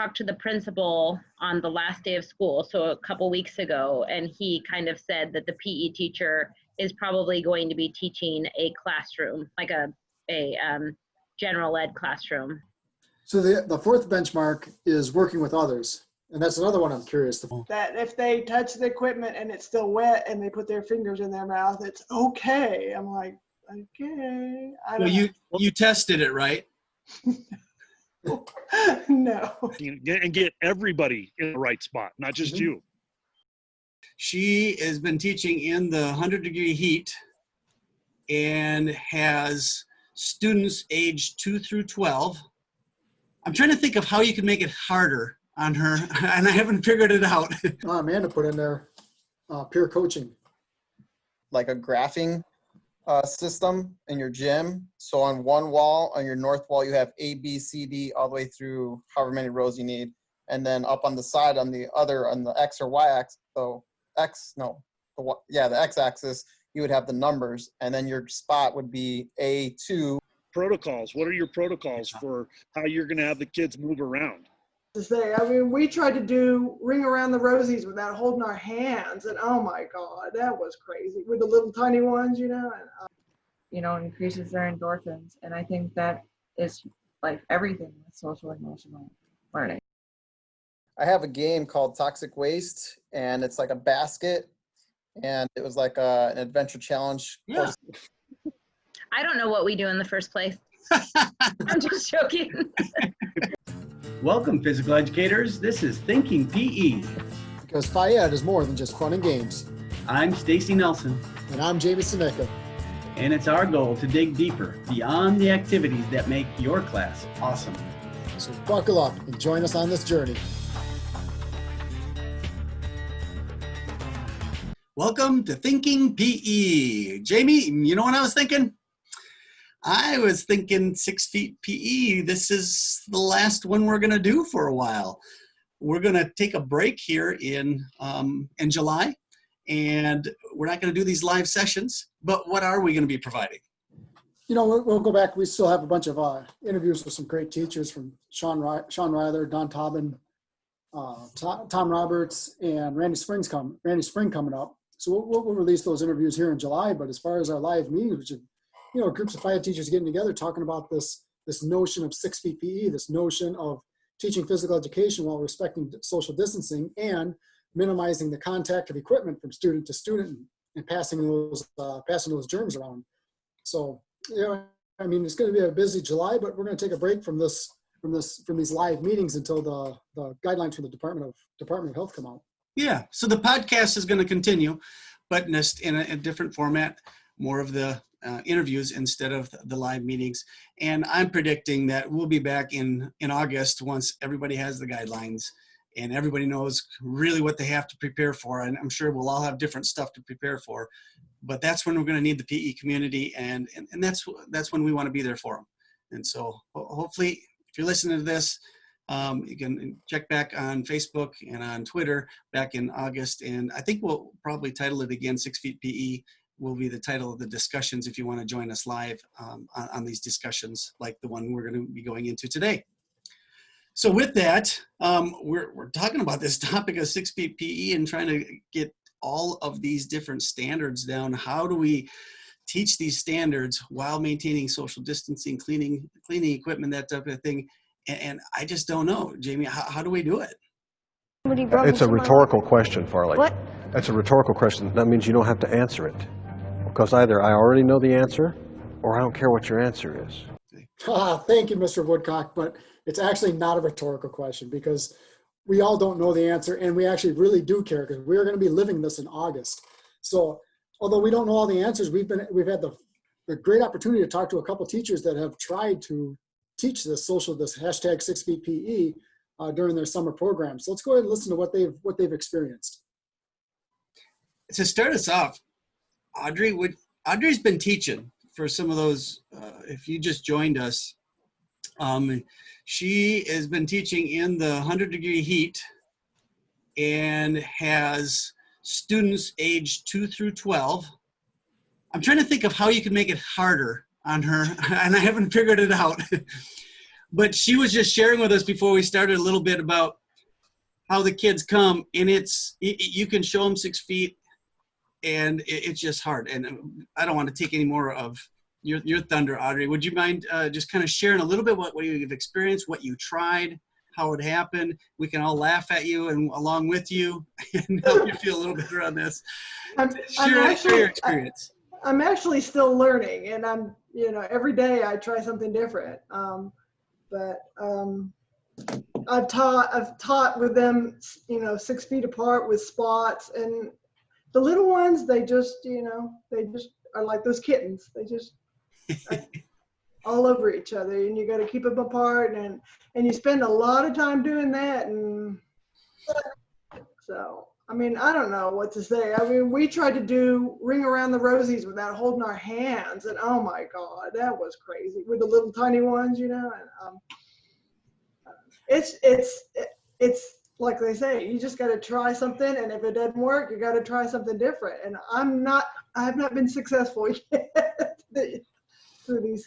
talked to the principal on the last day of school, so a couple weeks ago, and he kind of said that the PE teacher is probably going to be teaching a classroom, like a general ed classroom. So the fourth benchmark is working with others. And that's another one I'm curious. That if they touch the equipment and it's still wet and they put their fingers in their mouth, it's okay. I'm like, okay. Well, you tested it, right? No. And get everybody in the right spot, not just you. She has been teaching in the 100-degree heat and has students aged 2 through 12. I'm trying to think of how you can make it harder on her, and I haven't figured it out. Amanda put in there peer coaching. Like a graphing system in your gym. So on one wall, on your north wall, you have A, B, C, D, all the way through however many rows you need. And then up on the side, on the X or Y axis, the X axis, you would have the numbers. And then your spot would be A2. Protocols. What are your protocols for how you're going to have the kids move around? To say, I mean, we tried to do ring around the rosies without holding our hands, and oh my God, that was crazy with the little tiny ones, increases their endorphins, and I think that is like everything with social emotional learning. I have a game called Toxic Waste, and it's like a basket, and it was like an adventure challenge. Yeah. I don't know what we do in the first place. I'm just joking. Welcome, physical educators. This is Thinking PE. Because Phi-Ed is more than just fun and games. I'm Stacy Nelson. And I'm Jamie Seneca. And it's our goal to dig deeper beyond the activities that make your class awesome. So buckle up and join us on this journey. Welcome to Thinking PE. Jamie, you know what I was thinking? I was thinking 6 feet PE. This is the last one we're going to do for a while. We're going to take a break here in July, and we're not going to do these live sessions, but what are we going to be providing? We'll go back. We still have a bunch of interviews with some great teachers from Sean Ryler, Don Tobin, Tom Roberts, and Randy Spring coming up. So we'll release those interviews here in July, but as far as our live meetings, which is groups of Phi-Ed teachers getting together talking about this notion of 6 feet PE, this notion of teaching physical education while respecting social distancing and minimizing the contact of equipment from student to student and passing those germs around. So, it's going to be a busy July, but we're going to take a break from these live meetings until the guidelines from the Department of Health come out. Yeah, so the podcast is going to continue, but in a different format, more of the interviews instead of the live meetings. And I'm predicting that we'll be back in August once everybody has the guidelines and everybody knows really what they have to prepare for. And I'm sure we'll all have different stuff to prepare for, but that's when we're going to need the PE community, and that's when we want to be there for them. And so hopefully, if you're listening to this, you can check back on Facebook and on Twitter back in August. And I think we'll probably title it again, 6 feet PE will be the title of the discussions if you want to join us live on these discussions like the one we're going to be going into today. So with that, we're talking about this topic of 6 feet PE and trying to get all of these different standards down. How do we teach these standards while maintaining social distancing, cleaning equipment, that type of thing? And I just don't know, Jamie, how do we do it? It's a rhetorical question, Farley. What? That's a rhetorical question. That means you don't have to answer it. Because either I already know the answer or I don't care what your answer is. Thank you, Mr. Woodcock, but it's actually not a rhetorical question because we all don't know the answer and we actually really do care because we're going to be living this in August. So although we don't know all the answers, we've had the great opportunity to talk to a couple teachers that have tried to teach this hashtag 6 feet PE during their summer program. So let's go ahead and listen to what they've experienced. To start us off, Audrey's been teaching for some of those, if you just joined us, she has been teaching in the 100-degree heat and has students aged 2 through 12. I'm trying to think of how you can make it harder on her, and I haven't figured it out. But she was just sharing with us before we started a little bit about how the kids come, and you can show them 6 feet, and it's just hard. And I don't want to take any more of your thunder, Audrey. Would you mind just kind of sharing a little bit what you've experienced, what you tried, how it happened? We can all laugh at you and along with you and help you feel a little better on this. Share your experience. I'm actually still learning, and every day I try something different. I've taught with them, 6 feet apart with spots, and the little ones, they just are like those kittens. They just are all over each other, and you got to keep them apart, and you spend a lot of time doing that. And so, I don't know what to say. We tried to do Ring Around the Rosies without holding our hands, and oh my God, that was crazy with the little tiny ones, and it's like they say, you just got to try something, and if it doesn't work, you got to try something different. And I have not been successful yet through these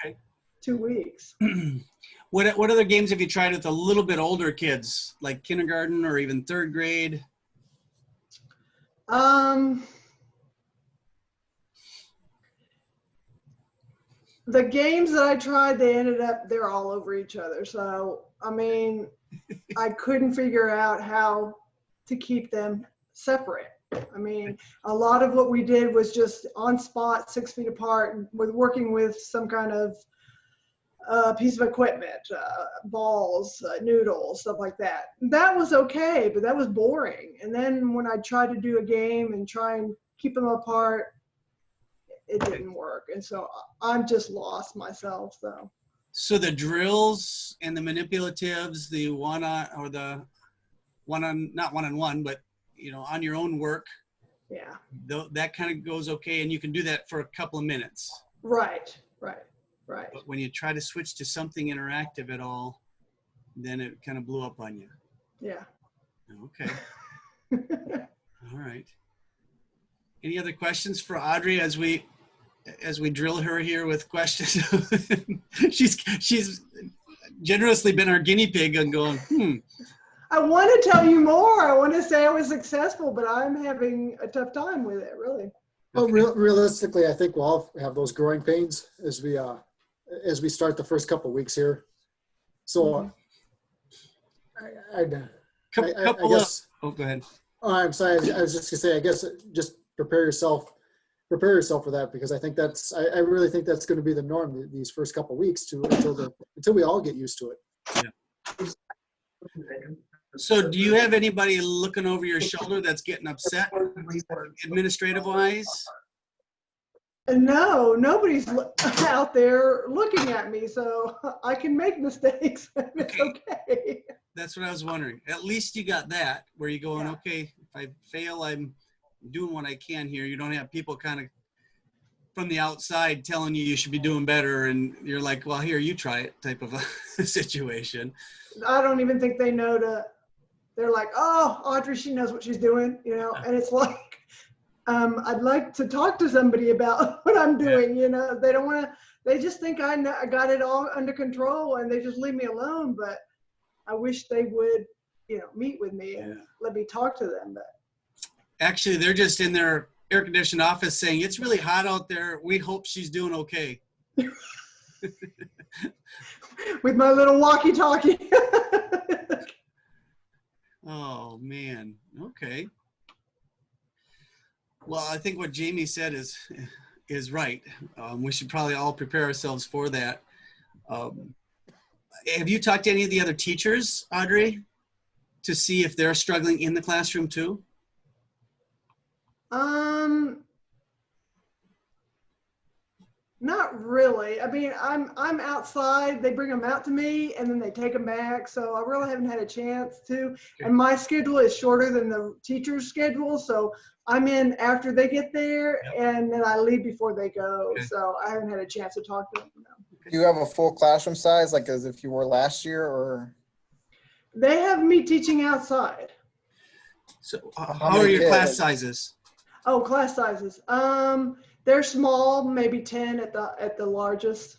2 weeks. What other games have you tried with a little bit older kids, like kindergarten or even 3rd grade? The games that I tried, they're all over each other. So, I couldn't figure out how to keep them separate. A lot of what we did was just on spot, 6 feet apart, with working with some kind of piece of equipment, balls, noodles, stuff like that. That was okay, but that was boring. And then when I tried to do a game and try and keep them apart, it didn't work. And so I'm just lost myself. So the drills and the manipulatives, the not one-on-one, but on your own work. Yeah. That kind of goes okay, and you can do that for a couple of minutes. Right. But when you try to switch to something interactive at all, then it kind of blew up on you. Yeah. Okay. All right. Any other questions for Audrey as we drill her here with questions? She's generously been our guinea pig and going, I want to tell you more. I want to say I was successful, but I'm having a tough time with it, really. Well, realistically, I think we'll all have those growing pains as we start the first couple of weeks here. So I guess. Oh, go ahead. I'm sorry. I was just gonna say, I guess just prepare yourself for that, because I think I really think that's going to be the norm these first couple of weeks until we all get used to it. Yeah. So do you have anybody looking over your shoulder that's getting upset administrative wise? No, nobody's out there looking at me, so I can make mistakes. It's okay. That's what I was wondering. At least you got that, where you're going, okay, if I fail, I'm doing what I can here. You don't have people kind of from the outside telling you should be doing better, and you're like, well, here, you try it type of a situation. I don't even think they know they're like, oh, Audrey, she knows what she's doing, and it's like, I'd like to talk to somebody about what I'm doing, they don't want to, they just think I got it all under control, and they just leave me alone. But I wish they would, meet with me and let me talk to them. But actually, they're just in their air-conditioned office saying, it's really hot out there. We hope she's doing okay. With my little walkie-talkie. Oh, man. Okay. Well, I think what Jamie said is right. We should probably all prepare ourselves for that. Have you talked to any of the other teachers, Audrey, to see if they're struggling in the classroom too? Not really. I'm outside. They bring them out to me, and then they take them back. So I really haven't had a chance to. Okay. And my schedule is shorter than the teacher's schedule, so I'm in after they get there, and then I leave before they go. Okay. So I haven't had a chance to talk to them. Do you have a full classroom size, like as if you were last year, or? They have me teaching outside. So how are your class sizes? Oh, class sizes. They're small, maybe 10 at the largest.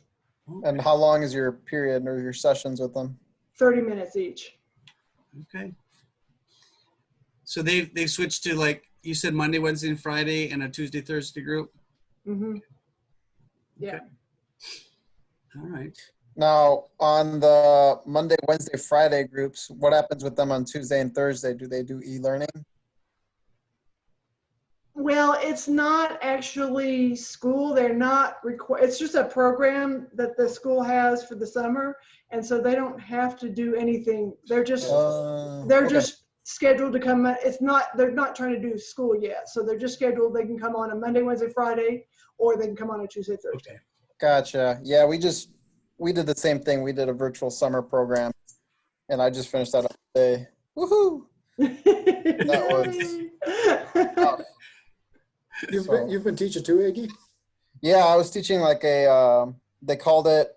And how long is your period or your sessions with them? 30 minutes each. Okay. So they've switched to, like you said, Monday, Wednesday, and Friday, and a Tuesday, Thursday group. Hmm. Yeah. Okay. All right. Now, on the Monday, Wednesday, Friday groups, what happens with them on Tuesday and Thursday? Do they do e-learning? Well, it's not actually school. They're not required. It's just a program that the school has for the summer. And so they don't have to do anything. They're just Okay. just scheduled to come. It's not, they're not trying to do school yet. So they're just scheduled. They can come on a Monday, Wednesday, Friday, or they can come on a Tuesday, Thursday. Okay. Gotcha. Yeah, we did the same thing. We did a virtual summer program, and I just finished that up today. Woohoo! That was You've been teaching too, Iggy? Yeah, I was teaching like they called it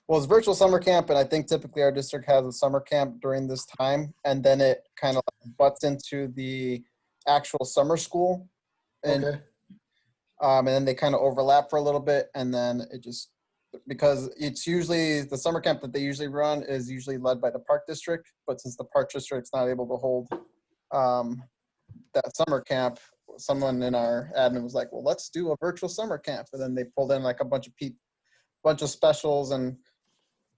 well, it's virtual summer camp, and I think typically our district has a summer camp during this time, and then it kind of butts into the actual summer school, and Okay. and then they kind of overlap for a little bit, and then it just, because it's usually the summer camp that they usually run is usually led by the park district, but since the park district's not able to hold that summer camp, someone in our admin was like, well, let's do a virtual summer camp, and then they pulled in like a bunch of specials and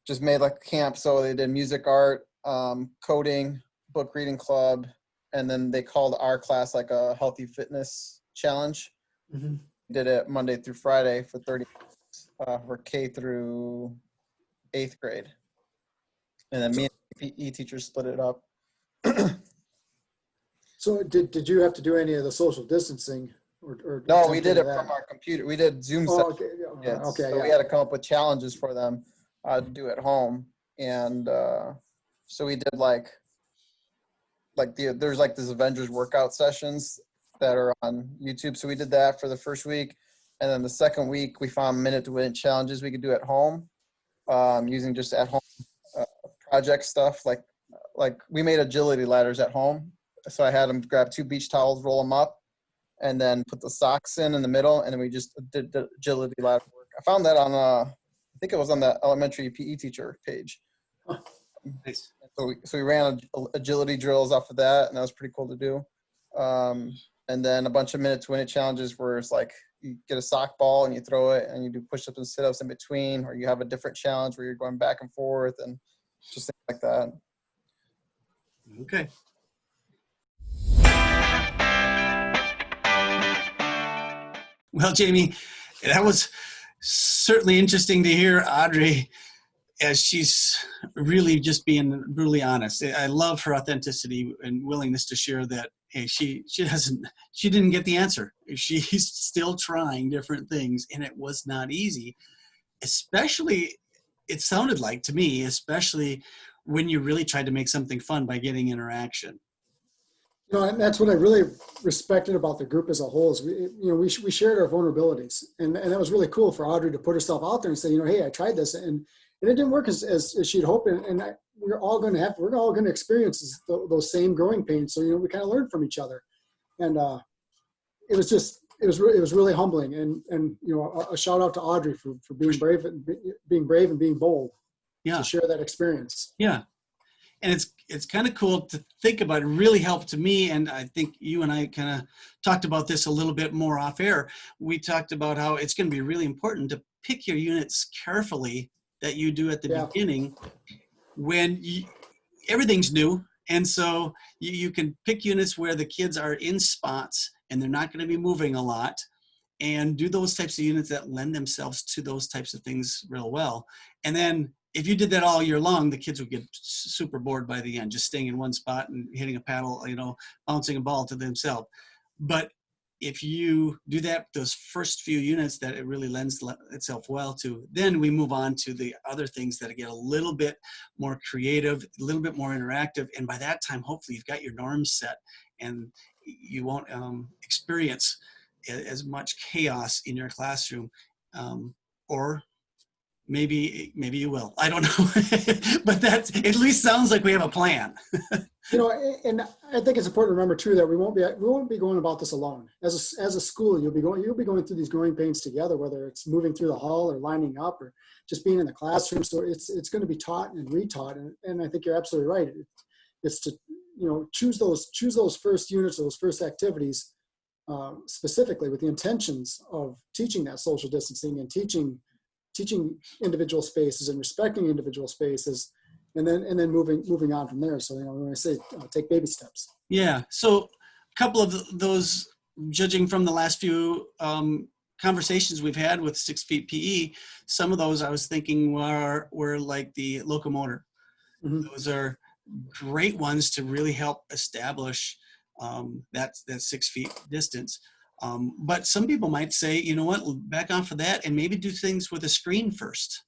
just made like a camp. So they did music, art, coding, book reading club, and then they called our class like a healthy fitness challenge. Mm-hmm. Did it Monday through Friday for 30 minutes for K through 8th grade. And then me and the PE teachers split it up. So did you have to do any of the social distancing? Or No, we did it attempt any of from that? our computer. We did Zoom Oh, sessions. okay. Yeah. Yes. Okay. So Yeah. we had to come up with challenges for them to do at home. And so we did like there's like this Avengers workout sessions that are on YouTube. So we did that for the first week. And then the second week we found minute to minute challenges we could do at home using just at home project stuff. Like we made agility ladders at home. So I had them grab 2 beach towels, roll them up, and then put the socks in the middle. And then we just did the agility ladder work. I found that on, I think it was on the elementary PE teacher page. Nice. So we ran agility drills off of that, and that was pretty cool to do. And then a bunch of minute to win it challenges where it's like you get a sock ball and you throw it and you do push-ups and sit-ups in between, or you have a different challenge where you're going back and forth and just things like that. Okay. Well, Jamie, that was certainly interesting to hear Audrey, as she's really just being brutally honest. I love her authenticity and willingness to share that, hey, she didn't get the answer. She's still trying different things, and it was not easy, especially, it sounded like to me, especially when you really tried to make something fun by getting interaction. You know, and that's what I really respected about the group as a whole is we shared our vulnerabilities, and that was really cool for Audrey to put herself out there and say, hey, I tried this and it didn't work as she'd hoped, and we're all going to experience those same growing pains. So we kind of learned from each other, and it was really humbling, and a shout out to Audrey for being brave and being bold. Yeah. To share that experience. Yeah. And it's kind of cool to think about. It really helped me, and I think you and I kind of talked about this a little bit more off air. We talked about how it's going to be really important to pick your units carefully that you do at the beginning when everything's new. And so you can pick units where the kids are in spots and they're not going to be moving a lot, and do those types of units that lend themselves to those types of things real well. And then if you did that all year long, the kids would get super bored by the end, just staying in one spot and hitting a paddle, bouncing a ball to themselves. But if you do that, those first few units that it really lends itself well to, then we move on to the other things that get a little bit more creative, a little bit more interactive. And by that time, hopefully you've got your norms set and you won't experience as much chaos in your classroom, or maybe you will. I don't know. But that at least sounds like we have a plan. You know, and I think it's important to remember too that we won't be going about this alone. As a school, you'll be going through these growing pains together, whether it's moving through the hall or lining up or just being in the classroom. So it's going to be taught and retaught. And I think you're absolutely right. It's to, you know, choose those first units, those first activities, specifically with the intentions of teaching that social distancing and teaching individual spaces and respecting individual spaces. And then moving on from there. So, you know, when I say take baby steps. Yeah. So a couple of those, judging from the last few conversations we've had with 6 Feet PE, some of those I was thinking were like the locomotor. Mm-hmm. Those are great ones to really help establish that 6 feet distance. But some people might say, you know what, back off of that and maybe do things with a screen first.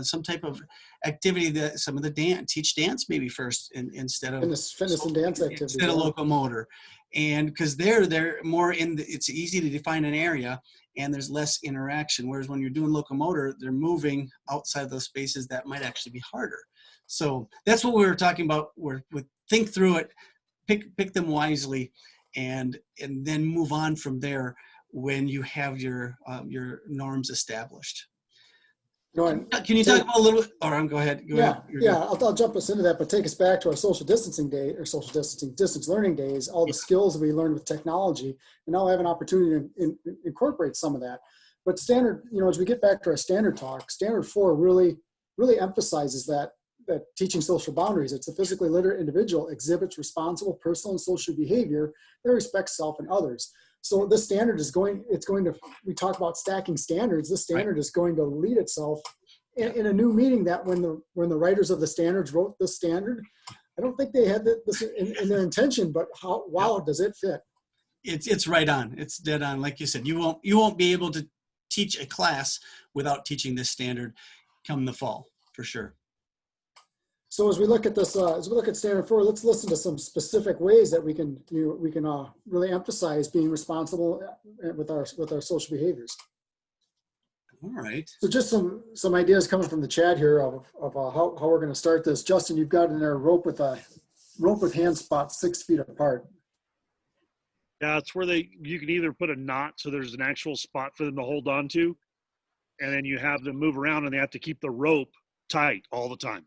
Some type of activity that some of the teach dance maybe first instead of fitness and dance activity instead of locomotor, and because they're more it's easy to define an area and there's less interaction, whereas when you're doing locomotor they're moving outside those spaces that might actually be harder. So that's what we were talking about. With think through it, pick them wisely, and then move on from there when you have your norms established. Can you talk about a little bit, or go ahead. Go ahead. I'll jump us into that, but take us back to our social distancing day, or distance learning days, all the skills that we learned with technology, and now I have an opportunity to incorporate some of that. But standard, you know, as we get back to our standard talk, standard 4 really emphasizes that teaching social boundaries. It's a physically literate individual exhibits responsible personal and social behavior that respects self and others. So this standard we talk about stacking standards. This standard is going to lead itself in a new meaning that when the writers of the standards wrote this standard, I don't think they had this in their intention, but wow, does it fit? It's right on. It's dead on. Like you said, you won't be able to teach a class without teaching this standard come the fall, for sure. So as we look at this, as we look at standard 4, let's listen to some specific ways that we can really emphasize being responsible with our social behaviors. All right. So just some ideas coming from the chat here of how we're going to start this. Justin, you've got in there a rope with hand spots 6 feet apart. Yeah, it's where you can either put a knot so there's an actual spot for them to hold on to, and then you have them move around and they have to keep the rope tight all the time.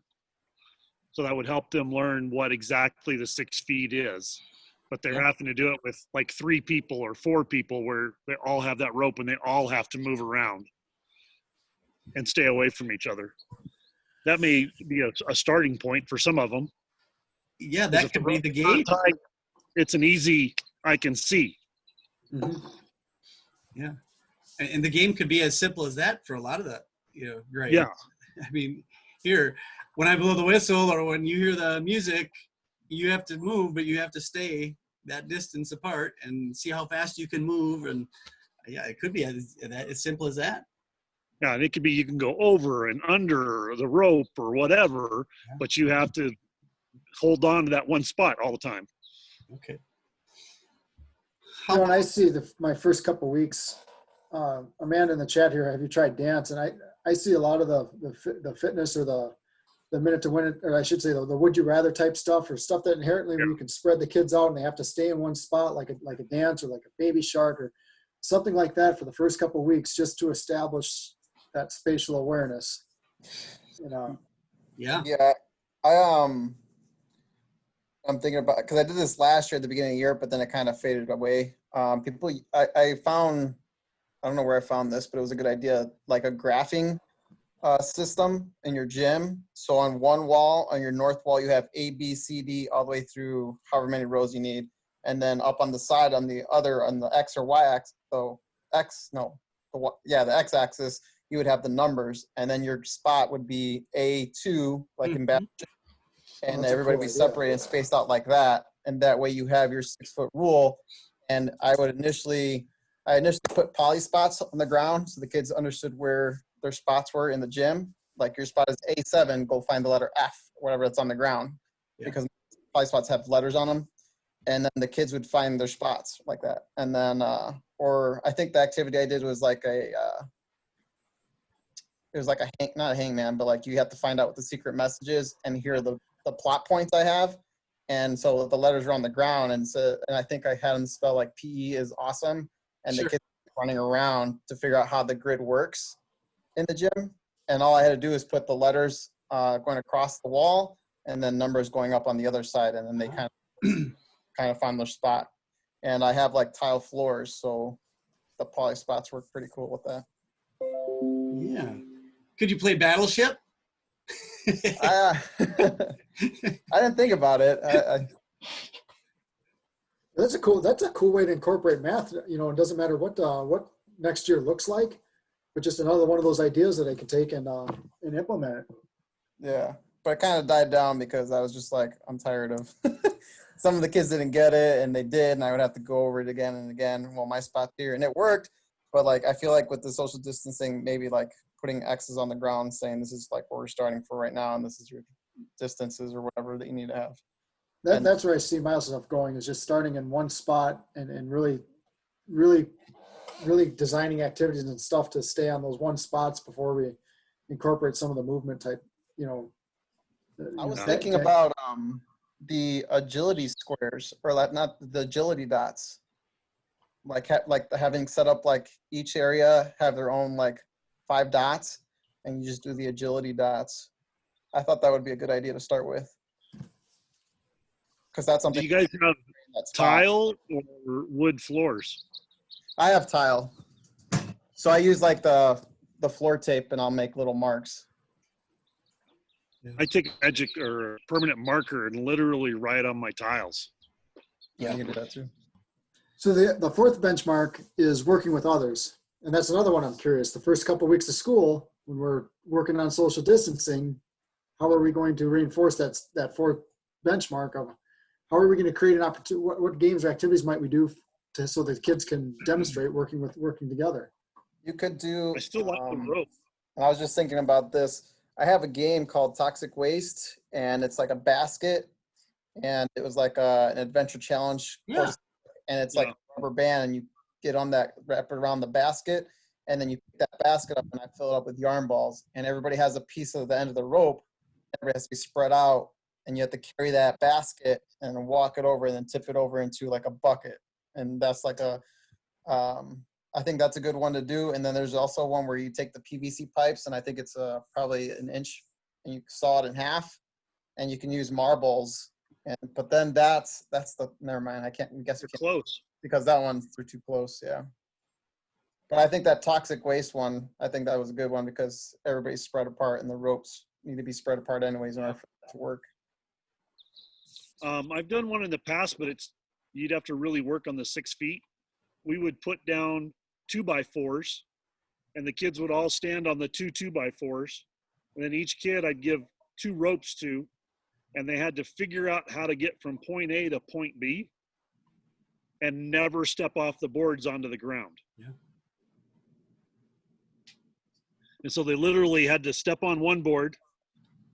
So that would help them learn what exactly the 6 feet is. But they're having to do it with like 3 people or 4 people where they all have that rope and they all have to move around and stay away from each other. That may be a starting point for some of them. Yeah, that could be the game. It's an easy, I can see. Mm-hmm. Yeah. And the game could be as simple as that for a lot of the, grades. Yeah. I mean, here, when I blow the whistle or when you hear the music, you have to move, but you have to stay that distance apart and see how fast you can move. And yeah, it could be as simple as that. Yeah, and it could be you can go over and under the rope or whatever, but you have to hold on to that one spot all the time. Okay. When I see my first couple of weeks, Amanda in the chat here, have you tried dance? And I see a lot of the fitness or the minute to win it, or I should say the would you rather type stuff, or stuff that inherently you can spread the kids out and they have to stay in one spot, like a dance or like a baby shark or something like that for the first couple of weeks, just to establish that spatial awareness. Yeah. I'm thinking about, because I did this last year at the beginning of the year, but then it kind of faded away. I found, I don't know where I found this, but it was a good idea, like a graphing system in your gym. So on one wall, on your north wall, you have A, B, C, D, all the way through however many rows you need. And then up on the side, on the X or Y axis, the X axis, you would have the numbers. And then your spot would be A2, like in badminton. And everybody would be separated and spaced out like that. And that way you have your 6-foot rule. And I initially put poly spots on the ground so the kids understood where their spots were in the gym. Like your spot is A7, go find the letter F, whatever that's on the ground. Yeah. Because poly spots have letters on them. And then the kids would find their spots like that. And then, or I think the activity I did was like it was like not a hangman, but like you have to find out what the secret message is, and here are the plot points I have. And so the letters are on the ground, and I think I had them spell like PE is awesome, and Sure. the kids running around to figure out how the grid works in the gym. And all I had to do is put the letters going across the wall, and then numbers going up on the other side, and then they kind of find their spot. And I have like tile floors, so the poly spots work pretty cool with that. Yeah. Could you play Battleship? I didn't think about it. That's a cool way to incorporate math. You know, it doesn't matter what next year looks like, but just another one of those ideas that I can take and implement it. Yeah, but it kind of died down because I was just like, I'm tired of some of the kids didn't get it, and they did, and I would have to go over it again and again. Well, my spot's here, and it worked, but like I feel like with the social distancing, maybe like putting X's on the ground, saying this is like where we're starting for right now, and this is your distances or whatever that you need to have. That's where I see myself going, is just starting in one spot and really designing activities and stuff to stay on those one spots before we incorporate some of the movement type, you know. I was thinking about the agility squares, or like not the agility dots, like having set up like each area have their own like 5 dots, and you just do the agility dots. I thought that would be a good idea to start with, because that's something. Do you guys have that's tile or wood floors? I have tile, so I use like the floor tape, and I'll make little marks. I take a magic or a permanent marker and literally write on my tiles. Yeah, you can do that too. So the fourth benchmark is working with others. And that's another one I'm curious. The first couple of weeks of school, when we're working on social distancing, how are we going to reinforce that fourth benchmark of how are we going to create an opportunity? What games or activities might we do so that kids can demonstrate working together? You could do. I still like the rope. I was just thinking about this. I have a game called Toxic Waste, and it's like a basket, and it was like an adventure challenge course, and it's like a rubber band, and you get on that, wrap it around the basket, and then you pick that basket up, and I fill it up with yarn balls, and everybody has a piece of the end of the rope. Everybody has to be spread out, and you have to carry that basket and walk it over, and then tip it over into like a bucket, and that's like a I think that's a good one to do. And then there's also one where you take the PVC pipes, and I think it's probably an inch, and you saw it in half, and you can use marbles. But then that's the, never mind. I guess They're close. because that one's too close. Yeah. But I think that toxic waste one, I think that was a good one because everybody's spread apart, and the ropes need to be spread apart anyways in order for it to work. I've done one in the past, but you'd have to really work on the 6 feet. We would put down 2x4s, and the kids would all stand on the 2x4s, and then each kid I'd give 2 ropes to, and they had to figure out how to get from point A to point B and never step off the boards onto the ground. Yeah. And so they literally had to step on one board,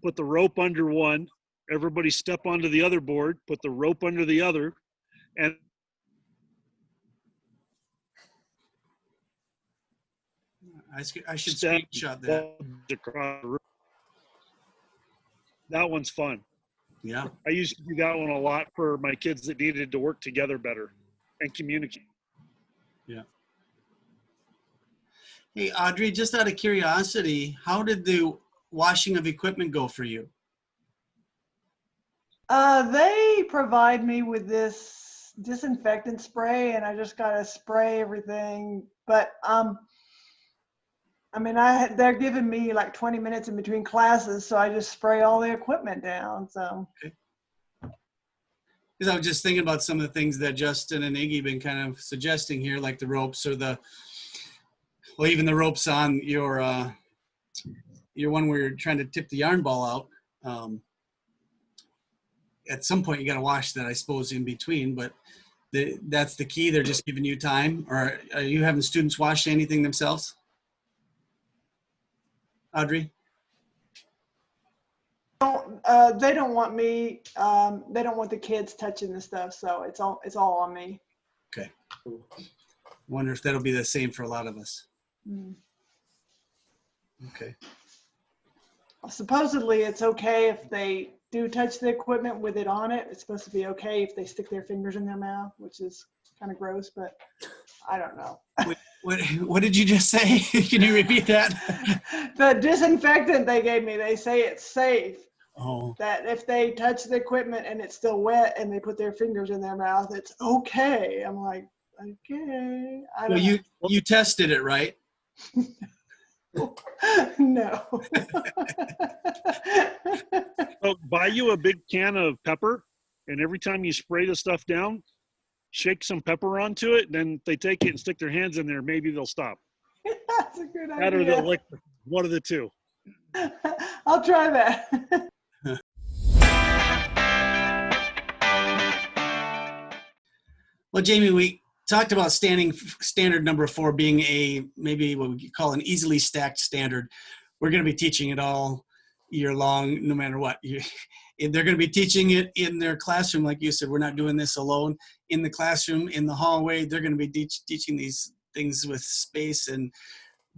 put the rope under one, everybody step onto the other board, put the rope under the other, and I should screenshot that. across the room. That one's fun. Yeah. I used to do that one a lot for my kids that needed to work together better and communicate. Yeah. Hey, Audrey, just out of curiosity, how did the washing of equipment go for you? They provide me with this disinfectant spray, and I just gotta spray everything. But I mean, they're giving me like 20 minutes in between classes, so I just spray all the equipment down. So. Because I was just thinking about some of the things that Justin and Iggy been kind of suggesting here, like the ropes or even the ropes on your one where you're trying to tip the yarn ball out. At some point you got to wash that, I suppose, in between, but that's the key. They're just giving you time. Or are you having students wash anything themselves? Audrey? They don't want me. They don't want the kids touching the stuff, so it's all on me. Okay. Wonder if that'll be the same for a lot of us. Mm. Okay. Supposedly it's okay if they do touch the equipment with it on it. It's supposed to be okay if they stick their fingers in their mouth, which is kind of gross, but I don't know. What did you just say? Can you repeat that? The disinfectant they gave me, they say it's safe. Oh, That if they touch the equipment and it's still wet and they put their fingers in their mouth, it's okay. I'm like, okay. I well, don't you tested it, right? know. No. So buy you a big can of pepper, and every time you spray the stuff down, shake some pepper onto it. Then they take it and stick their hands in there. Maybe they'll stop. That's a good That or they'll idea. lick one of the two. I'll try that. Well, Jamie, we talked about standard number 4 being maybe what we call an easily stacked standard. We're going to be teaching it all year long, no matter what. They're going to be teaching it in their classroom. Like you said, we're not doing this alone. In the classroom, in the hallway, they're going to be teaching these things with space.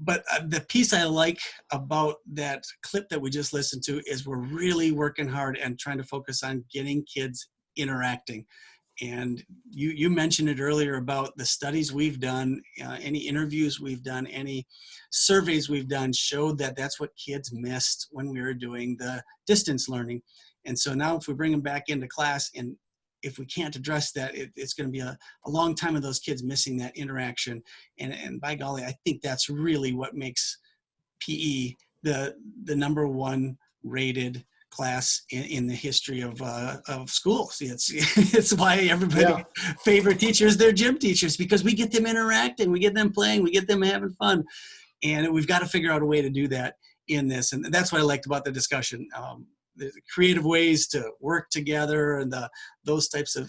But the piece I like about that clip that we just listened to is we're really working hard and trying to focus on getting kids interacting. And you mentioned it earlier about the studies we've done, any interviews we've done, any surveys we've done showed that that's what kids missed when we were doing the distance learning. And so now if we bring them back into class, and if we can't address that, it's going to be a long time of those kids missing that interaction. And by golly, I think that's really what makes PE the number 1 rated class in the history of schools. It's why everybody favorite teachers, they're gym teachers, because we get them interacting, we get them playing, we get them having fun, and we've got to figure out a way to do that in this. And that's what I liked about the discussion. The creative ways to work together and those types of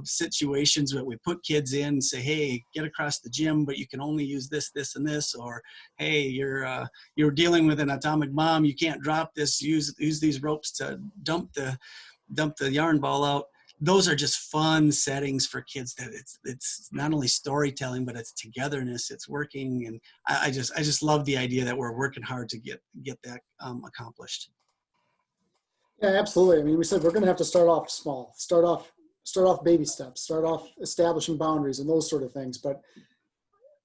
situations that we put kids in and say, hey, get across the gym, but you can only use this, this, and this, or hey, you're dealing with an atomic bomb, you can't drop this, use these ropes to dump the yarn ball out. Those are just fun settings for kids that it's not only storytelling, but it's togetherness, it's working. And I just love the idea that we're working hard to get that accomplished. Yeah, absolutely. I mean, we said we're going to have to start off small, start off baby steps, start off establishing boundaries and those sort of things. But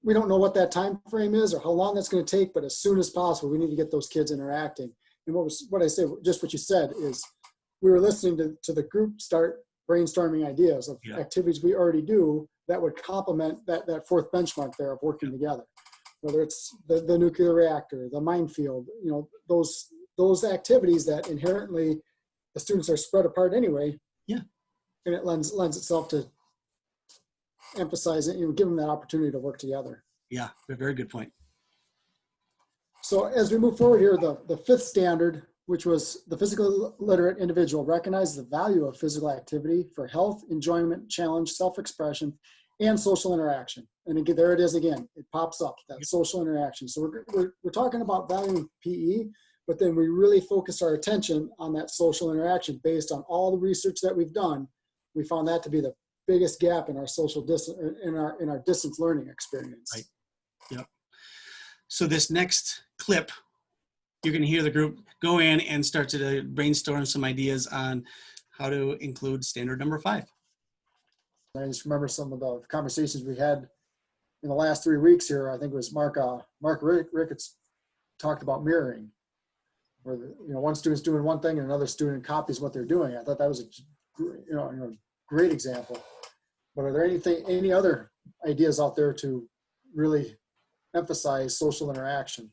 we don't know what that time frame is or how long that's going to take. But as soon as possible, we need to get those kids interacting. And what I say, just what you said, is we were listening to the group start brainstorming ideas of activities we already do that would complement that 4th benchmark there of working together. Whether it's the nuclear reactor, the minefield, those activities that inherently the students are spread apart anyway. Yeah. And it lends itself to emphasizing, give them that opportunity to work together. Yeah, a very good point. So as we move forward here, the 5th standard, which was the physically literate individual, recognizes the value of physical activity for health, enjoyment, challenge, self-expression, and social interaction. And again, there it is again. It pops up, that social interaction. So we're talking about valuing PE, but then we really focus our attention on that social interaction based on all the research that we've done. We found that to be the biggest gap in our social in our distance learning experience. Right. Yep. So this next clip, you're going to hear the group go in and start to brainstorm some ideas on how to include standard number 5. I just remember some of the conversations we had in the last 3 weeks here. I think it was Mark Ricketts talked about mirroring, where one student's doing one thing and another student copies what they're doing. I thought that was a great example. But are there any other ideas out there to really emphasize social interaction?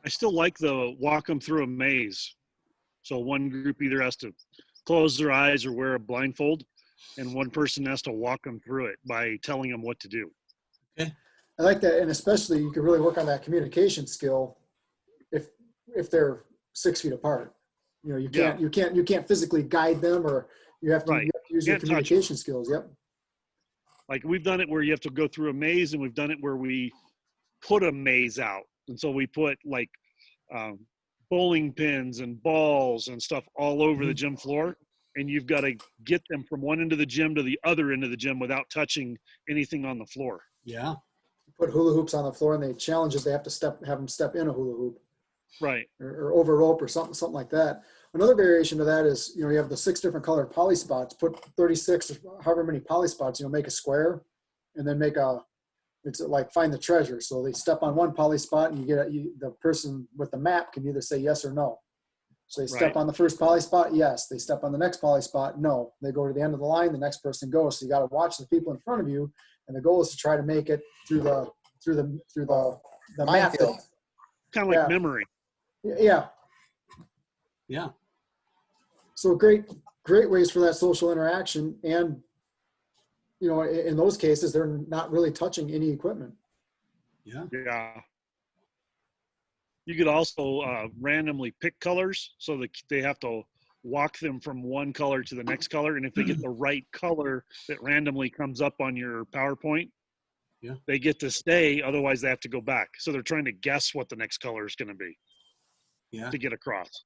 I still like the walk them through a maze. So one group either has to close their eyes or wear a blindfold, and one person has to walk them through it by telling them what to do. Okay. I like that, and especially you can really work on that communication skill if they're 6 feet apart. You can't physically guide them, or you have to use your communication skills. Yep. Like we've done it where you have to go through a maze, and we've done it where we put a maze out. And so we put like bowling pins and balls and stuff all over the gym floor. And you've got to get them from one end of the gym to the other end of the gym without touching anything on the floor. Yeah. put hula hoops on the floor, and they challenges, they have to have them step in a hula hoop Right. or over rope or something like that. Another variation to that is, you have the 6 different colored poly spots, put 36, or however many poly spots, make a square, and then it's like find the treasure. So they step on one poly spot, and the person with the map can either say yes or no. So they step Right. on the first poly spot, yes. They step on the next poly spot, no. They go to the end of the line, the next person goes. So you got to watch the people in front of you, and the goal is to try to make it through the map. Minefield. Kind of like Yeah. memory. Yeah. Yeah. So great ways for that social interaction. And, in those cases, they're not really touching any equipment. Yeah. Yeah. You could also randomly pick colors so that they have to walk them from one color to the next color. And if they get the right color that randomly comes up on your PowerPoint, Yeah. they get to stay. Otherwise, they have to go back. So they're trying to guess what the next color is going to be Yeah. to get across.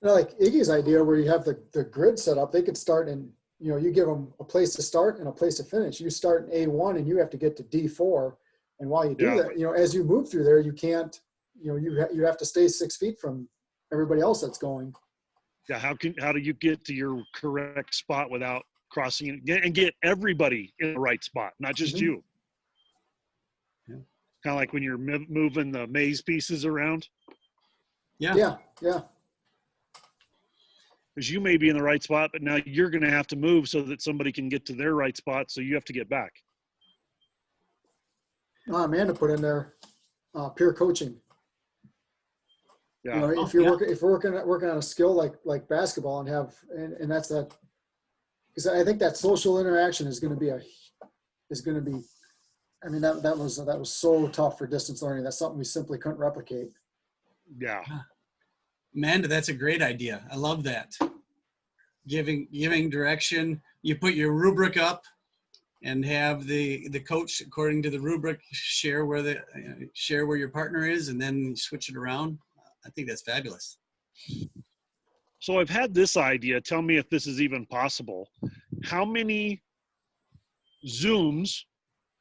Like Iggy's idea where you have the grid set up, they could start in, you give them a place to start and a place to finish. You start in A1 and you have to get to D4. And while you do Yeah. that, as you move through there, you can't, you have to stay 6 feet from everybody else that's going. Yeah. How do you get to your correct spot without crossing and get everybody in the right spot, not just Mhm. you? Yeah. Kind of like when you're moving the maze pieces around. Yeah. Yeah. Because you may be in the right spot, but now you're going to have to move so that somebody can get to their right spot. So you have to get back. Amanda put in there peer coaching. Yeah. If you're working on a skill like basketball and that's that, because I think that social interaction is going to be I mean, that was so tough for distance learning. That's something we simply couldn't replicate. Yeah. Amanda, that's a great idea. I love that. Giving direction. You put your rubric up and have the coach, according to the rubric, share where your partner is, and then switch it around. I think that's fabulous. So I've had this idea. Tell me if this is even possible. How many Zooms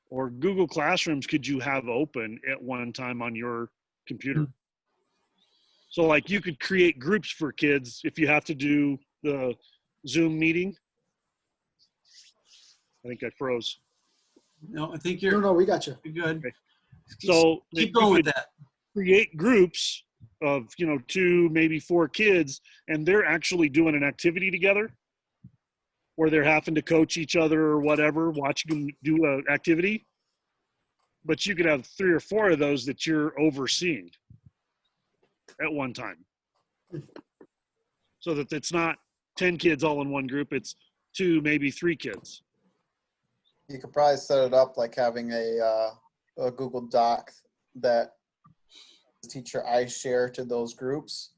or Google Classrooms could you have open at one time on your computer? So like you could create groups for kids if you have to do the Zoom meeting. I think I froze. No, I think you're No, we got you. good. Okay. So Keep you going with could that. create groups of 2, maybe 4 kids, and they're actually doing an activity together where they're having to coach each other or whatever, watching them do an activity. But you could have 3 or 4 of those that you're overseeing at one time, so that it's not 10 kids all in one group. It's 2, maybe 3 kids. You could probably set it up like having a Google Doc that the teacher I share to those groups.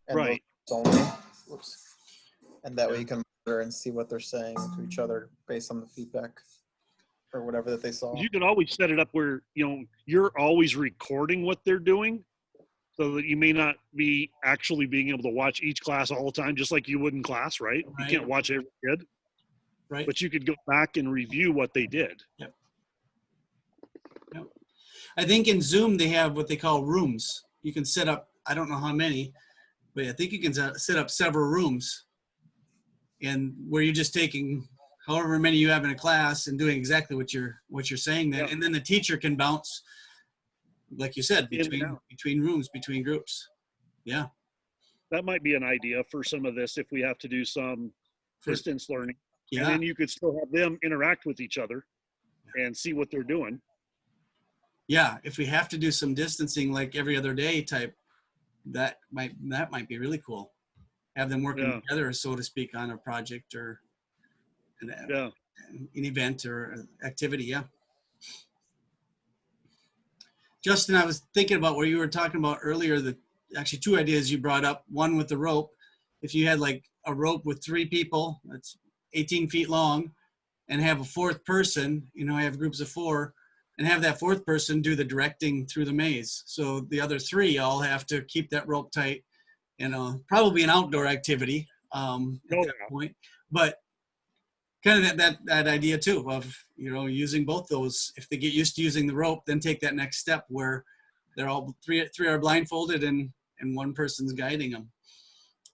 And Right. those only. Whoops. And that way you can monitor and see what they're saying to each other based on the feedback or whatever that they saw. You could always set it up where you're always recording what they're doing, so that you may not be actually being able to watch each class all the time, just like you would in class, right? Right. You can't watch every kid, Right. but you could go back and review what they did. I think in Zoom they have what they call rooms. You can set up, I don't know how many, but I think you can set up several rooms, and where you're just taking however many you have in a class and doing exactly what you're saying there. Yeah. And then the teacher can bounce, like you said, In and out. between rooms, between groups. Yeah. That might be an idea for some of this if we have to do some distance learning. And Yeah. then you could still have them interact with each other and see what they're doing. Yeah. If we have to do some distancing like every other day type, that might be really cool. Have them working Yeah. together, so to speak, on a project or Yeah. an event or activity. Yeah. Justin, I was thinking about what you were talking about earlier, actually 2 ideas you brought up. One with the rope. If you had like a rope with 3 people, that's 18 feet long, and have a 4th person, have groups of 4, and have that 4th person do the directing through the maze. So the other 3 all have to keep that rope tight, probably an outdoor activity at that point. But kind of that idea too of, using both those. If they get used to using the rope, then take that next step where they're all three are blindfolded and one person's guiding them.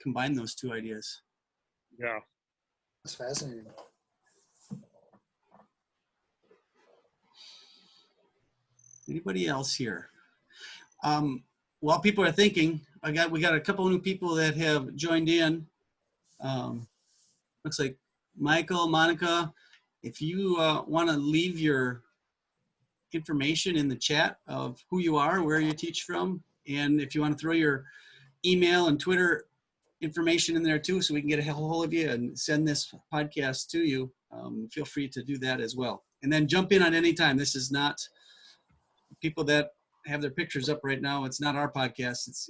Combine those two ideas. Yeah. That's fascinating. Anybody else here? While people are thinking, we got a couple new people that have joined in. Looks like Michael, Monica, if you want to leave your information in the chat of who you are, where you teach from, and if you want to throw your email and Twitter information in there too, so we can get a hold of you and send this podcast to you, feel free to do that as well. And then jump in on any time. This is not people that have their pictures up right now. It's not our podcast.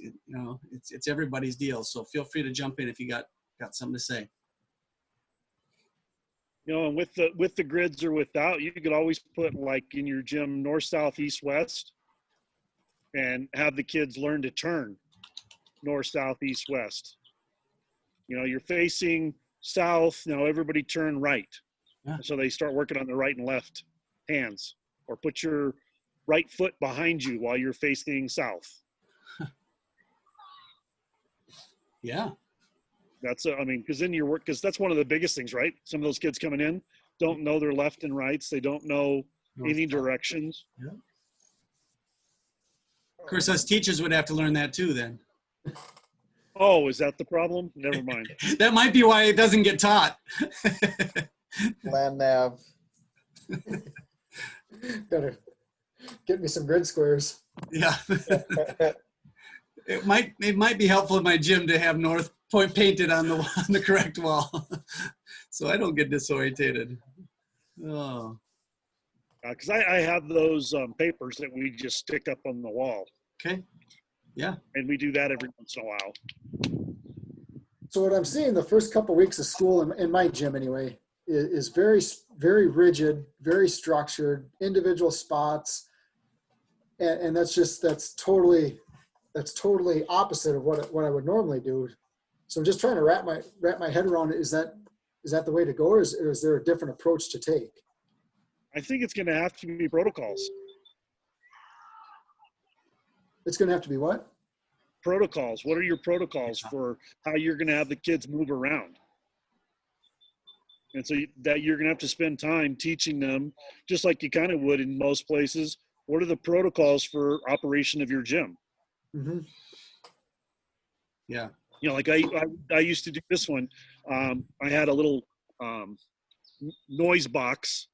It's everybody's deal. So feel free to jump in if you got something to say. And with the grids or without, you could always put like in your gym north, south, east, west, and have the kids learn to turn north, south, east, west. You're facing south. Now everybody turn right. Yeah. So they start working on the right and left hands, or put your right foot behind you while you're facing south. Yeah. Because then because that's one of the biggest things, right? Some of those kids coming in don't know their left and rights. They don't know any directions. Yeah. Of course, us teachers would have to learn that too then. Oh, is that the problem? Never mind. That might be why it doesn't get taught. Land nav. Better get me some grid squares. Yeah. It might be helpful in my gym to have North Point painted on the correct wall, so I don't get disorientated. Oh. Because I have those papers that we just stick up on the wall. Okay. Yeah. And we do that every once in a while. So what I'm seeing the first couple weeks of school in my gym anyway is very, very rigid, very structured, individual spots. And that's totally opposite of what I would normally do. So I'm just trying to wrap my head around it. Is that the way to go, or is there a different approach to take? I think it's going to have to be protocols. It's going to have to be what? Protocols. What are your protocols for how you're going to have the kids move around? And so that you're going to have to spend time teaching them, just like you kind of would in most places. What are the protocols for operation of your gym? Mm-hmm. Yeah. Like I used to do this one. I had a little noise box,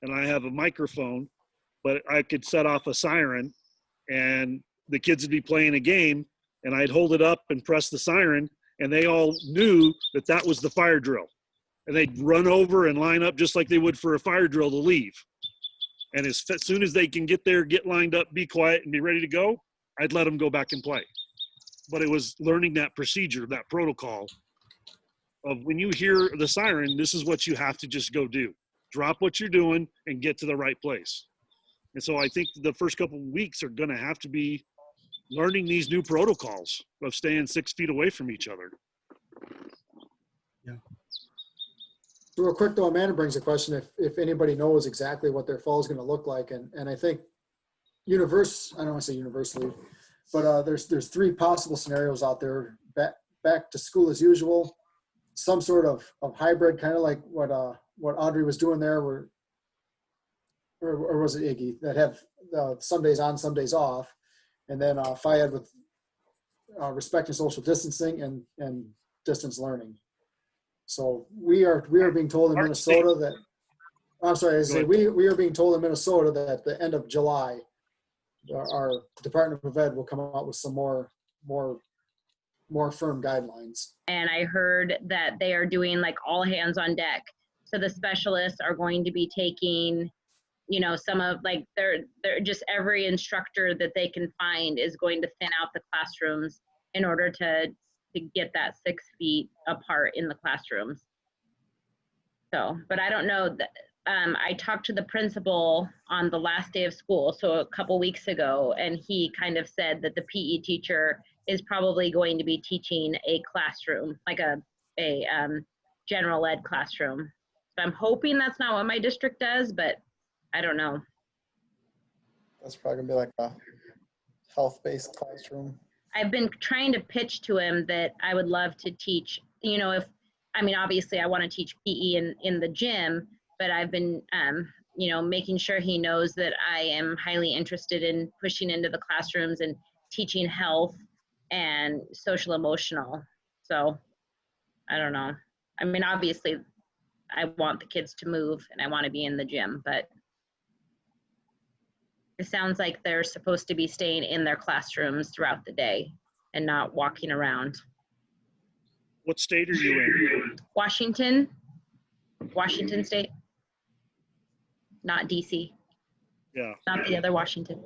and I have a microphone, but I could set off a siren, and the kids would be playing a game, and I'd hold it up and press the siren, and they all knew that was the fire drill. And they'd run over and line up just like they would for a fire drill to leave. And as soon as they can get there, get lined up, be quiet, and be ready to go, I'd let them go back and play. But it was learning that procedure, that protocol of when you hear the siren, this is what you have to just go do. Drop what you're doing and get to the right place. And so I think the first couple of weeks are going to have to be learning these new protocols of staying 6 feet away from each other. Yeah. So real quick though, Amanda brings a question if anybody knows exactly what their fall is going to look like. And I think I don't want to say universally, but there's 3 possible scenarios out there. Back to school as usual, some sort of hybrid, kind of like what Audrey was doing there, or was it Iggy, that have some days on, some days off, and then FIAD with respecting social distancing and distance learning. So we are being told in Minnesota that, I'm sorry, we are being told in Minnesota that at the end of July, our Department of Ed will come out with some more firm guidelines. And I heard that they are doing like all hands on deck. So the specialists are going to be taking, some of like they're just every instructor that they can find is going to thin out the classrooms in order to get that 6 feet apart in the classrooms. So, but I don't know that. I talked to the principal on the last day of school, so a couple weeks ago, and he kind of said that the PE teacher is probably going to be teaching a classroom, like a general ed classroom. So I'm hoping that's not what my district does, but I don't know. That's probably gonna be like a health-based classroom. I've been trying to pitch to him that I would love to teach, you know, obviously I want to teach PE in the gym, but I've been, you know, making sure he knows that I am highly interested in pushing into the classrooms and teaching health and social emotional. So I don't know. I mean, obviously I want the kids to move and I want to be in the gym, but it sounds like they're supposed to be staying in their classrooms throughout the day and not walking around. What state are you in? Washington State, not DC, Yeah. not the other Washington.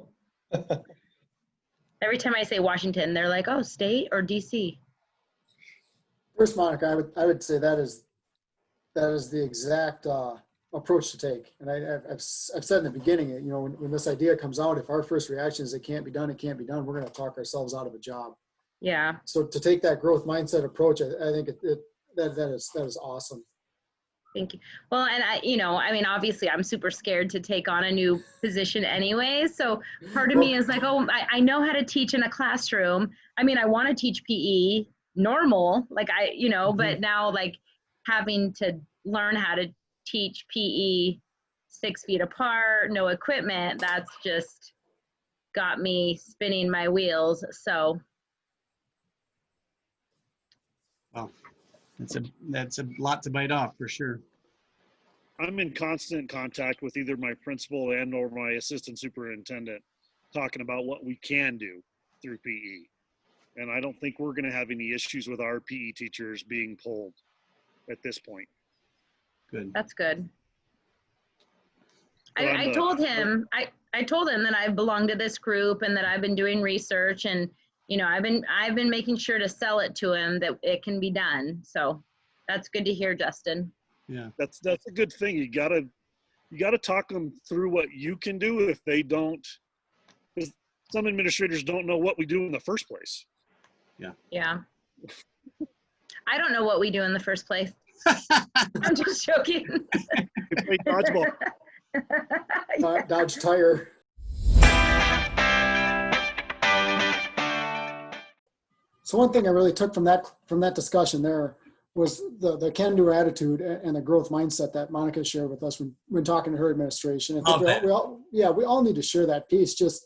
Every time I say Washington, they're like, oh, state or DC? First, Monica, I would say that is the exact approach to take. And I've said in the beginning, you know, when this idea comes out, if our first reaction is it can't be done, we're going to talk ourselves out of a job. Yeah. So to take that growth mindset approach, I think that is awesome. Thank you. Well, and I mean, obviously I'm super scared to take on a new position anyway. So part of me is like, oh, I know how to teach in a classroom. I mean, I want to teach PE normal, like but now like having to learn how to teach PE 6 feet apart, no equipment, that's just got me spinning my wheels. So. Well, that's a lot to bite off for sure. I'm in constant contact with either my principal and or my assistant superintendent talking about what we can do through PE. And I don't think we're going to have any issues with our PE teachers being pulled at this point. Good. That's good. I told him that I belong to this group and that I've been doing research, and you know, I've been making sure to sell it to him that it can be done. So that's good to hear, Justin. Yeah. That's a good thing. You gotta talk them through what you can do if they don't, because some administrators don't know what we do in the first place. Yeah. I don't know what we do in the first place. I'm just joking. We play dodgeball. Dodge tire. So one thing I really took from that discussion there was the can-do attitude and the growth mindset that Monica shared with us when talking to her administration. I think we all need to share that piece. Just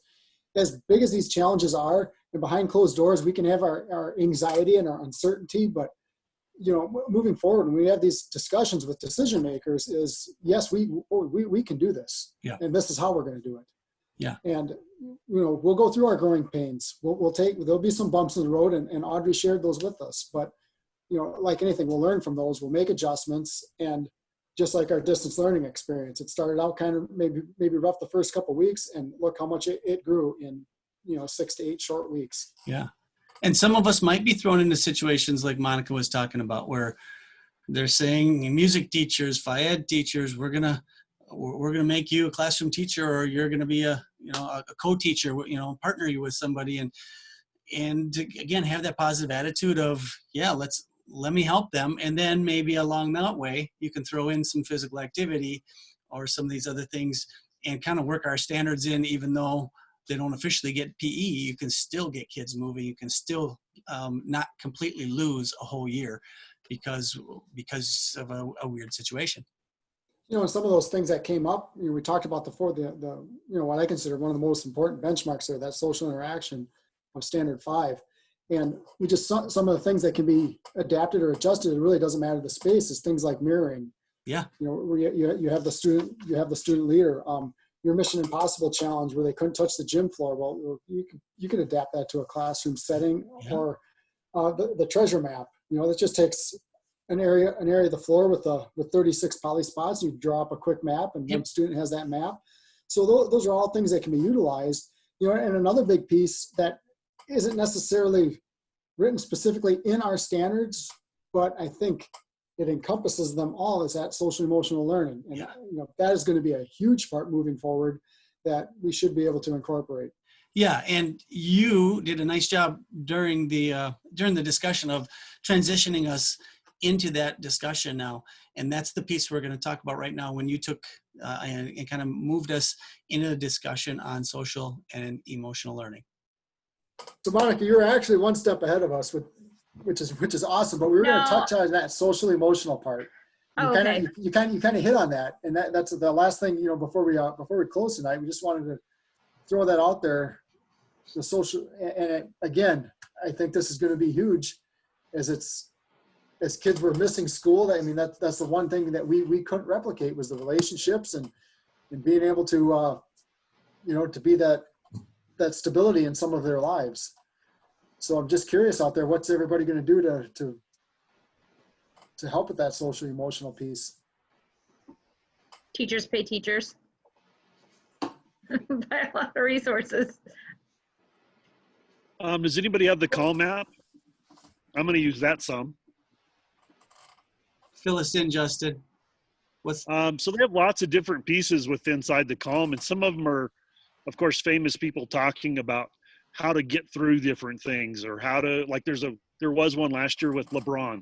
as big as these challenges are, and behind closed doors, we can have our anxiety and our uncertainty, but you know, moving forward, when we have these discussions with decision makers, is yes, we can do this, and this is how we're going to do it. Yeah. And you know, we'll go through our growing pains. There'll be some bumps in the road, and Audrey shared those with us. But you know, like anything, we'll learn from those. We'll make adjustments, and just like our distance learning experience, it started out kind of maybe rough the first couple of weeks, and look how much it grew in 6 to 8 short weeks. Yeah. And some of us might be thrown into situations like Monica was talking about, where they're saying, music teachers, Phi Ed teachers, we're gonna make you a classroom teacher, or you're gonna be a co-teacher, partner you with somebody, and to, again, have that positive attitude of, let me help them, and then maybe along that way you can throw in some physical activity or some of these other things and kind of work our standards in, even though they don't officially get PE, you can still get kids moving. You can still not completely lose a whole year because of a weird situation. You know, and some of those things that came up, we talked about before, the what I consider one of the most important benchmarks there, that social interaction of Standard 5. And we just some of the things that can be adapted or adjusted. It really doesn't matter the space. Is things like mirroring. Yeah. You have the student leader. Your Mission Impossible challenge where they couldn't touch the gym floor. Well, you can adapt that to a classroom setting, or the treasure map. That just takes an area of the floor with 36 poly spots. You draw up a quick map, and one student has that map. So those are all things that can be utilized. And another big piece that isn't necessarily written specifically in our standards, but I think it encompasses them all, is that social emotional learning. And that is going to be a huge part moving forward that we should be able to incorporate. Yeah, and you did a nice job during the discussion of transitioning us into that discussion now. And that's the piece we're going to talk about right now when you took and kind of moved us into a discussion on social and emotional learning. So Monica, you're actually one step ahead of us, which is awesome. But we were going No. to touch on that social emotional part. You Oh, okay. kind of hit on that, and that's the last thing, you know, before we close tonight. We just wanted to throw that out there. The social, and again, I think this is going to be huge, as kids were missing school. I mean, that's the one thing that we couldn't replicate was the relationships and being able to, you know, to be that stability in some of their lives. So I'm just curious out there, what's everybody going to do to help with that social emotional piece? Teachers pay teachers. Buy a lot of resources. Does anybody have the Calm app? I'm going to use that some. Fill us in, Justin. So they have lots of different pieces inside the Calm, and some of them are, of course, famous people talking about how to get through different things, or how to, like, there was one last year with LeBron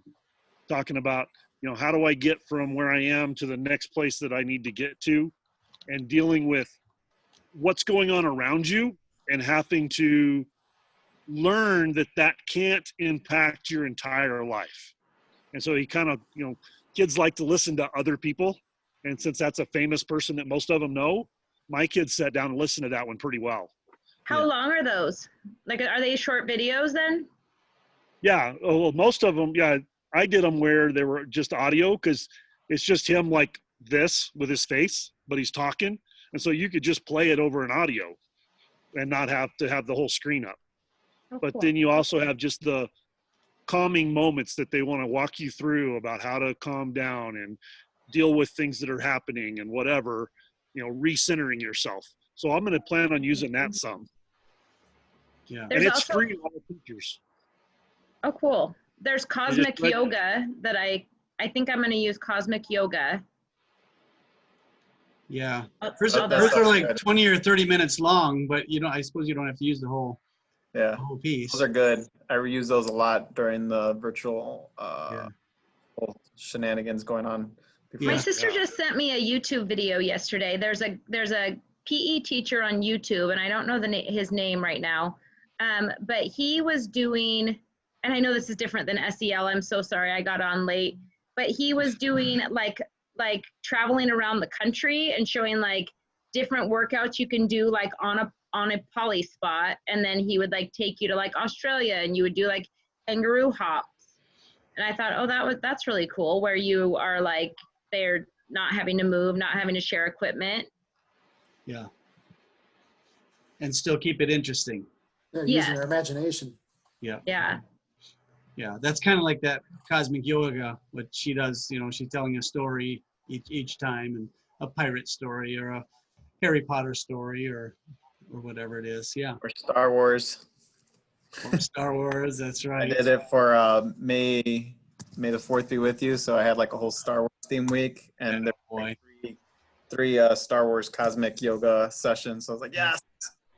talking about, you know, how do I get from where I am to the next place that I need to get to, and dealing with what's going on around you and having to learn that can't impact your entire life. And so he kind of, you know, kids like to listen to other people. And since that's a famous person that most of them know, my kids sat down and listened to that one pretty well. How long are those? Like, are they short videos then? Yeah. Oh, well, most of them, yeah. I did them where they were just audio, because it's just him like this with his face, but he's talking. And so you could just play it over an audio and not have to have the whole screen up. Oh, But cool. then you also have just the calming moments that they want to walk you through about how to calm down and deal with things that are happening and whatever, you know, recentering yourself. So I'm going to plan on using that some. Yeah. There's And it's also- free to all the teachers. Oh, cool. There's Cosmic read- Yoga that I think I'm going to use Cosmic Yoga. Yeah. I'll- Hers I'll- That's are like good. 20 or 30 minutes long, but you know, I suppose you don't have to use the whole Yeah, piece. those are good. I reuse those a lot during the virtual Yeah. whole shenanigans going on. My Yeah. sister just sent me a YouTube video yesterday. There's a PE teacher on YouTube, and I don't know his name right now, but he was doing, and I know this is different than SEL. I'm so sorry I got on late, but he was doing like traveling around the country and showing like different workouts you can do like on a poly spot, and then he would like take you to like Australia, and you would do like kangaroo hops. And I thought, oh, that's really cool, where you are like, they're not having to move, not having to share equipment. Yeah. And still keep it interesting. Yeah, Yes. using their imagination. Yeah. Yeah. That's kind of like that Cosmic Yoga, what she does, you know, she's telling a story each time, and a pirate story or a Harry Potter story or whatever it is. Yeah. Or Star Wars. Or Star Wars. That's I right. did it for May the 4th be with you. So I had like a whole Star Wars theme week, and there were Boy. three Star Wars Cosmic Yoga sessions. So I was like, yes.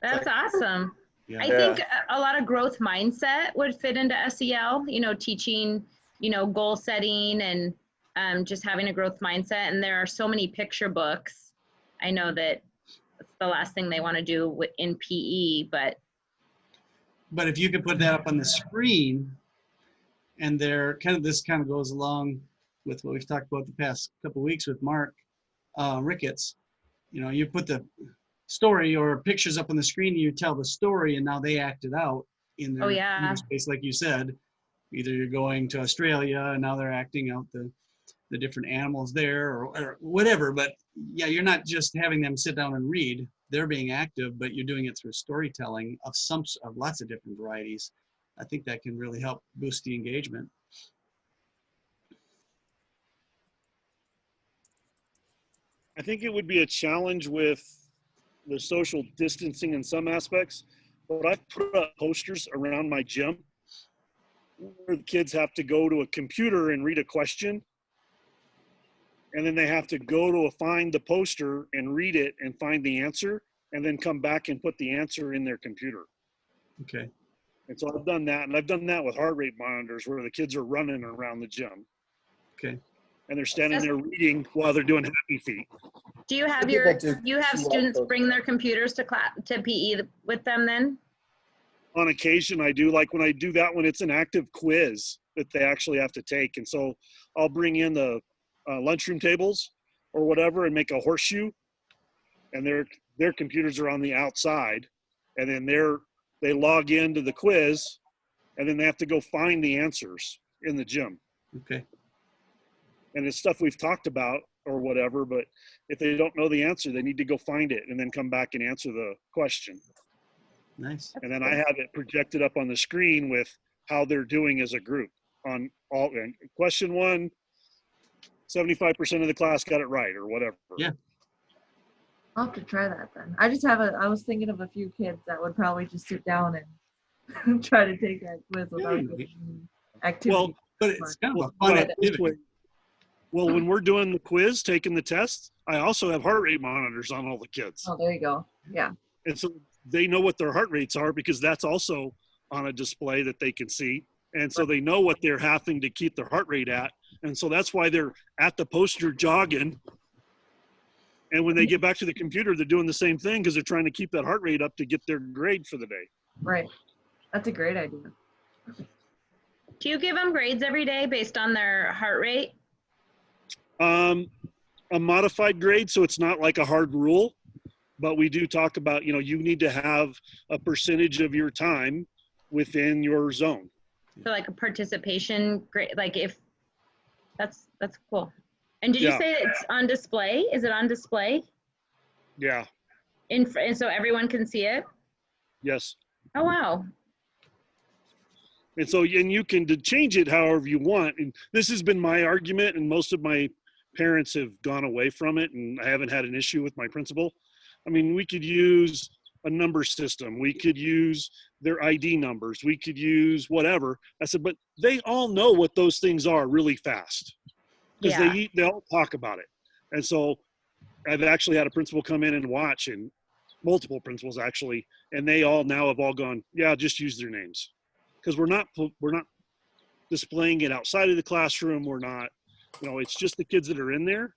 That's awesome. Yeah. I think a lot of growth mindset would fit into SEL, you know, teaching, you know, goal setting and just having a growth mindset. And there are so many picture books. I know that it's the last thing they want to do in PE, but But if you could put that up on the screen, and this kind of goes along with what we've talked about the past couple of weeks with Mark Ricketts. You know, you put the story or pictures up on the screen, and you tell the story, and now they act it out in their, Oh, yeah. in their space, like you said. Either you're going to Australia, and now they're acting out the different animals there, or whatever. But yeah, you're not just having them sit down and read. They're being active, but you're doing it through storytelling of lots of different varieties. I think that can really help boost the engagement. I think it would be a challenge with the social distancing in some aspects, but I've put up posters around my gym where the kids have to go to a computer and read a question, and then they have to go to find the poster and read it and find the answer, and then come back and put the answer in their computer. Okay. And so I've done that, and I've done that with heart rate monitors where the kids are running around the gym. Okay. And they're standing there reading while they're doing happy feet. Do you have Some your, people do you have QR students code. bring their computers to class, to PE with them then? On occasion, I do. Like when I do that one, it's an active quiz that they actually have to take. And so I'll bring in the lunchroom tables or whatever and make a horseshoe. And their computers are on the outside. And then they log into the quiz, and then they have to go find the answers in the gym. Okay. And it's stuff we've talked about or whatever, but if they don't know the answer, they need to go find it and then come back and answer the question. Nice. And then I have it projected up on the screen with how they're doing as a group on all. And question 1, 75% of the class got it right or whatever. Yeah. I'll have to try that then. I was thinking of a few kids that would probably just sit down and try to take that quiz without Yeah. getting activity. Well, But it's kind of a fun Well, this activity. way- well, when we're doing the quiz, taking the test, I also have heart rate monitors on all the kids. Oh, there you go. Yeah. And so they know what their heart rates are because that's also on a display that they can see. And so they know what they're having to keep their heart rate at. And so that's why they're at the poster jogging. And when they get back to the computer, they're doing the same thing because they're trying to keep that heart rate up to get their grade for the day. Right. That's a great idea. Do you give them grades every day based on their heart rate? A modified grade, so it's not like a hard rule, but we do talk about, you need to have a percentage of your time within your zone. So like a participation grade, like if, that's cool. And did you Yeah. say it's on display? Is it on display? Yeah. And so everyone can see it? Yes. Oh, wow. And so, and you can change it however you want. And this has been my argument, and most of my parents have gone away from it, and I haven't had an issue with my principal. I mean, we could use a number system. We could use their ID numbers. We could use whatever. I said, but they all know what those things are really fast because Yeah. they all talk about it. And so I've actually had a principal come in and watch, and multiple principals actually, and they all now have all gone, yeah, just use their names. Because we're not displaying it outside of the classroom. We're not, it's just the kids that are in there.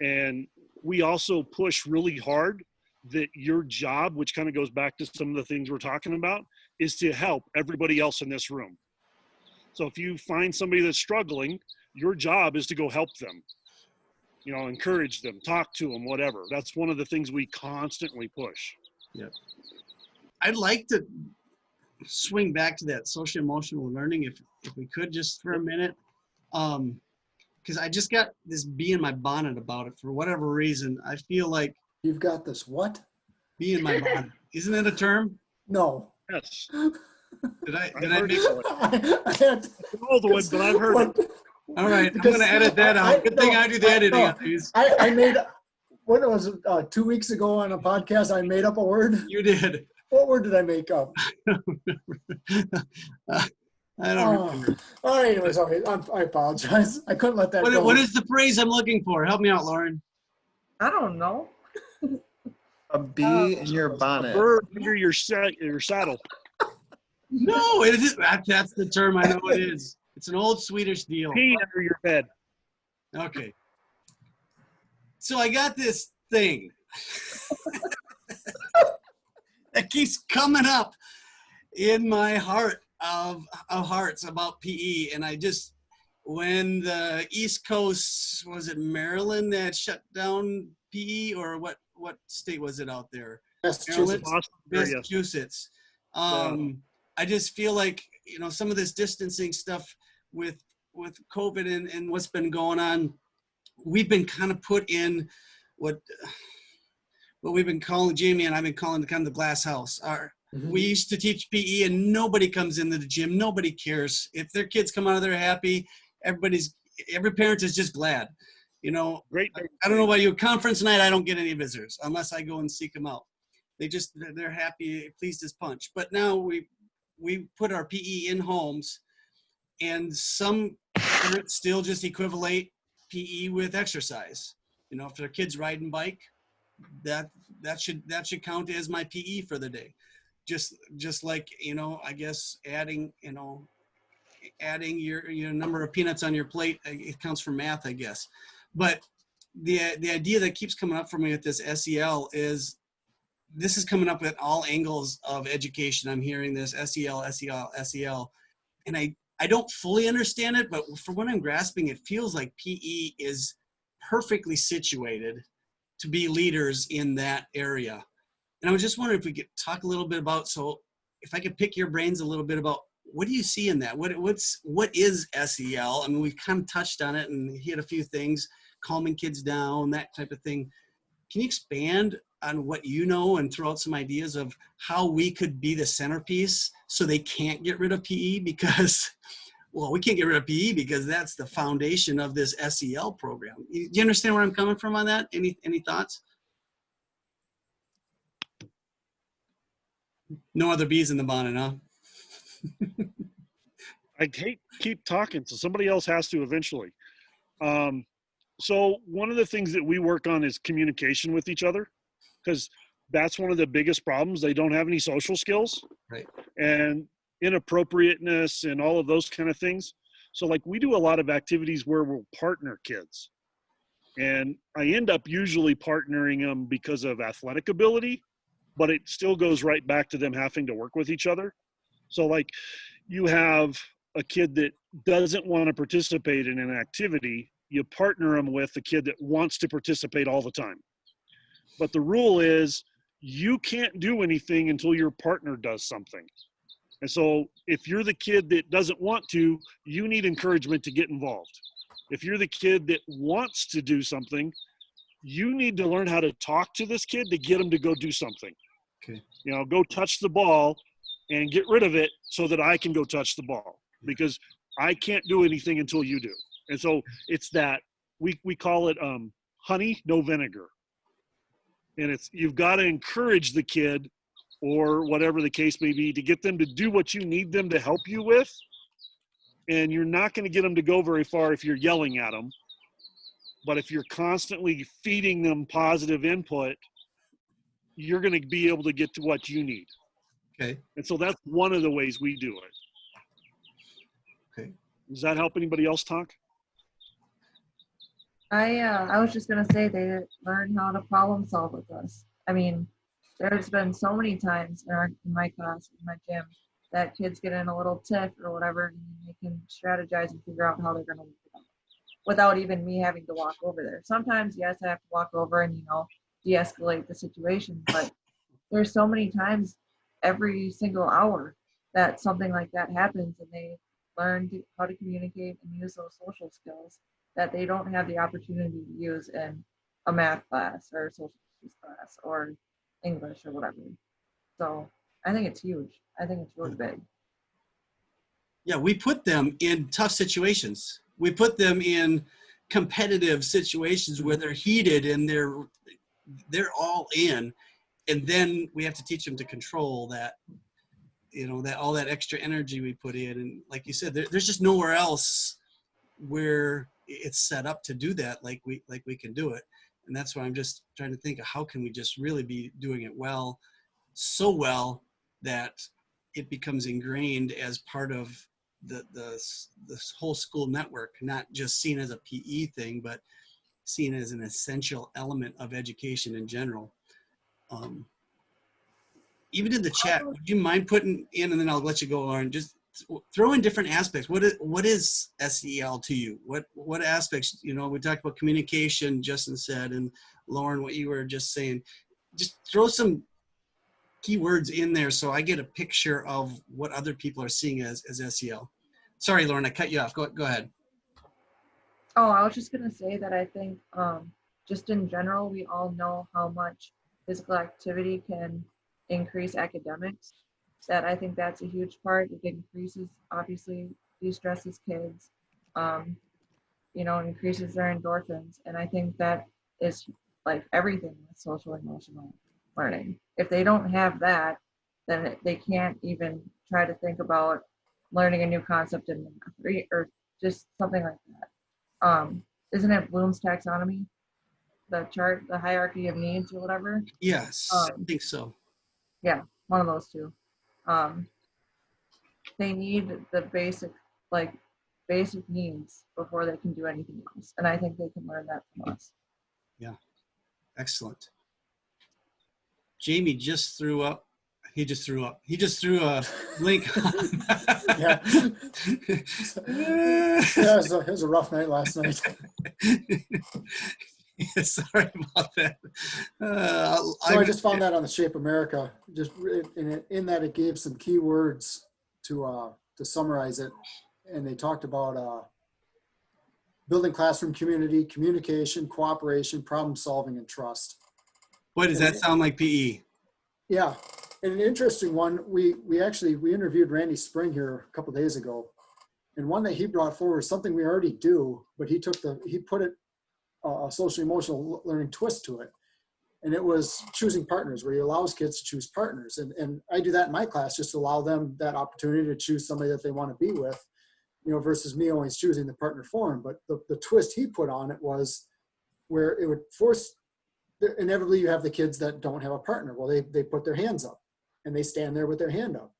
And we also push really hard that your job, which kind of goes back to some of the things we're talking about, is to help everybody else in this room. So if you find somebody that's struggling, your job is to go help them, encourage them, talk to them, whatever. That's one of the things we constantly push. Yeah. I'd like to swing back to that social emotional learning if we could just for a minute. Because I just got this bee in my bonnet about it for whatever reason. I feel like You've got this what? bee in my bonnet. Isn't it a term? No. Yes. Did I heard make it. I had, An old one, but I've heard it. All right, I'm Because gonna edit that out. Good thing no, I do the editing no. on these. I made, what was it, 2 weeks ago on a podcast, I made up a word. You did. What word did I make up? I don't remember. All right, anyways, okay, I apologize. I couldn't let that go. What is the phrase I'm looking for? Help me out, Lauren. I don't know. A bee in your bonnet. Bird under your saddle. No, it is. That's the term. I know it is. It's an old Swedish deal. Pee under your bed. Okay. So I got this thing that keeps coming up in my heart of hearts about PE. And I just, when the East Coast, was it Maryland that shut down PE, or what state was it out there? Massachusetts. Boston area. Massachusetts. I just feel like, some of this distancing stuff with COVID and what's been going on, we've been kind of put in what we've been calling, Jamie and I've been calling kind of the glass house. We used to teach PE and nobody comes into the gym. Nobody cares. If their kids come out of there happy, every parent is just glad. Great. I don't know about you, conference night, I don't get any visitors unless I go and seek them out. They're happy, pleased as punch. But now we put our PE in homes, and some parents still just equivalent PE with exercise. If their kid's riding bike, that should count as my PE for the day. Just like, I guess adding adding your number of peanuts on your plate. It counts for math, I guess. But the idea that keeps coming up for me with this SEL is this is coming up at all angles of education. I'm hearing this SEL, SEL. And I don't fully understand it, but from what I'm grasping, it feels like PE is perfectly situated to be leaders in that area. And I was just wondering if we could talk a little bit about, so if I could pick your brains a little bit about what do you see in that? What is SEL? I mean, we've kind of touched on it and hit a few things, calming kids down, that type of thing. Can you expand on what you know and throw out some ideas of how we could be the centerpiece so they can't get rid of PE? Because, well, we can't get rid of PE because that's the foundation of this SEL program. Do you understand where I'm coming from on that? Any thoughts? No other bees in the bonnet, huh? I hate keep talking, so somebody else has to eventually. So one of the things that we work on is communication with each other, because that's one of the biggest problems. They don't have any social skills, Right? And inappropriateness and all of those kind of things. So like we do a lot of activities where we'll partner kids, and I end up usually partnering them because of athletic ability, but it still goes right back to them having to work with each other. So like you have a kid that doesn't want to participate in an activity, you partner them with a kid that wants to participate all the time. But the rule is you can't do anything until your partner does something. And so if you're the kid that doesn't want to, you need encouragement to get involved. If you're the kid that wants to do something, you need to learn how to talk to this kid to get him to go do something. Okay. You know, go touch the ball and get rid of it so that I can go touch the ball, because I can't do anything until you do. And so it's that we call it honey, no vinegar. And it's, you've got to encourage the kid or whatever the case may be to get them to do what you need them to help you with. And you're not going to get them to go very far if you're yelling at them. But if you're constantly feeding them positive input, you're going to be able to get to what you need. Okay. And so that's one of the ways we do it. Okay. Does that help anybody else talk? I was just gonna say they learn how to problem solve with us. I mean, there's been so many times in my class, in my gym, that kids get in a little tiff or whatever, and they can strategize and figure out how they're gonna work it out without even me having to walk over there. Sometimes, yes, I have to walk over and, you know, de-escalate the situation, but there's so many times every single hour that something like that happens, and they learn how to communicate and use those social skills that they don't have the opportunity to use in a math class or a social studies class or English or whatever. So I think it's huge. I think it's really big. Yeah, we put them in tough situations. We put them in competitive situations where they're heated and they're all in. And then we have to teach them to control that, you know, that all that extra energy we put in. And like you said, there's just nowhere else where it's set up to do that like we can do it. And that's why I'm just trying to think of how can we just really be doing it well, so well that it becomes ingrained as part of this whole school network, not just seen as a PE thing, but seen as an essential element of education in general. Even in the chat, would you mind putting in, and then I'll let you go, Lauren, just throw in different aspects. What is SEL to you? What aspects, you know, we talked about communication, Justin said, and Lauren, what you were just saying. Just throw some keywords in there so I get a picture of what other people are seeing as SEL. Sorry, Lauren, I cut you off. Go ahead. Oh, I was just gonna say that I think just in general, we all know how much physical activity can increase academics. That I think that's a huge part. It increases, obviously, de-stresses kids, you know, increases their endorphins. And I think that is like everything with social emotional learning. If they don't have that, then they can't even try to think about learning a new concept in math or just something like that. Isn't it Bloom's taxonomy? The chart, the hierarchy of needs or whatever? Yes, I think so. Yeah, one of those two. They need the basic like basic needs before they can do anything else. And I think they can learn that from us. Excellent. Jamie just threw up. He just threw up. He just threw a link on. Yeah. Yeah, it was a rough night last night. Yeah, sorry about that. So I just found that on the Shape America, just in that it gave some key words to summarize it. And they talked about building classroom community, communication, cooperation, problem solving, and trust. Boy, does that sound like PE? Yeah. And an interesting one, we interviewed Randy Spring here a couple days ago. And one that he brought forward was something we already do, but he put it a social emotional learning twist to it. And it was choosing partners, where he allows kids to choose partners. And I do that in my class, just to allow them that opportunity to choose somebody that they want to be with, versus me always choosing the partner for them. But the twist he put on it was where it would force, inevitably you have the kids that don't have a partner. Well, they put their hands up and they stand there with their hand up.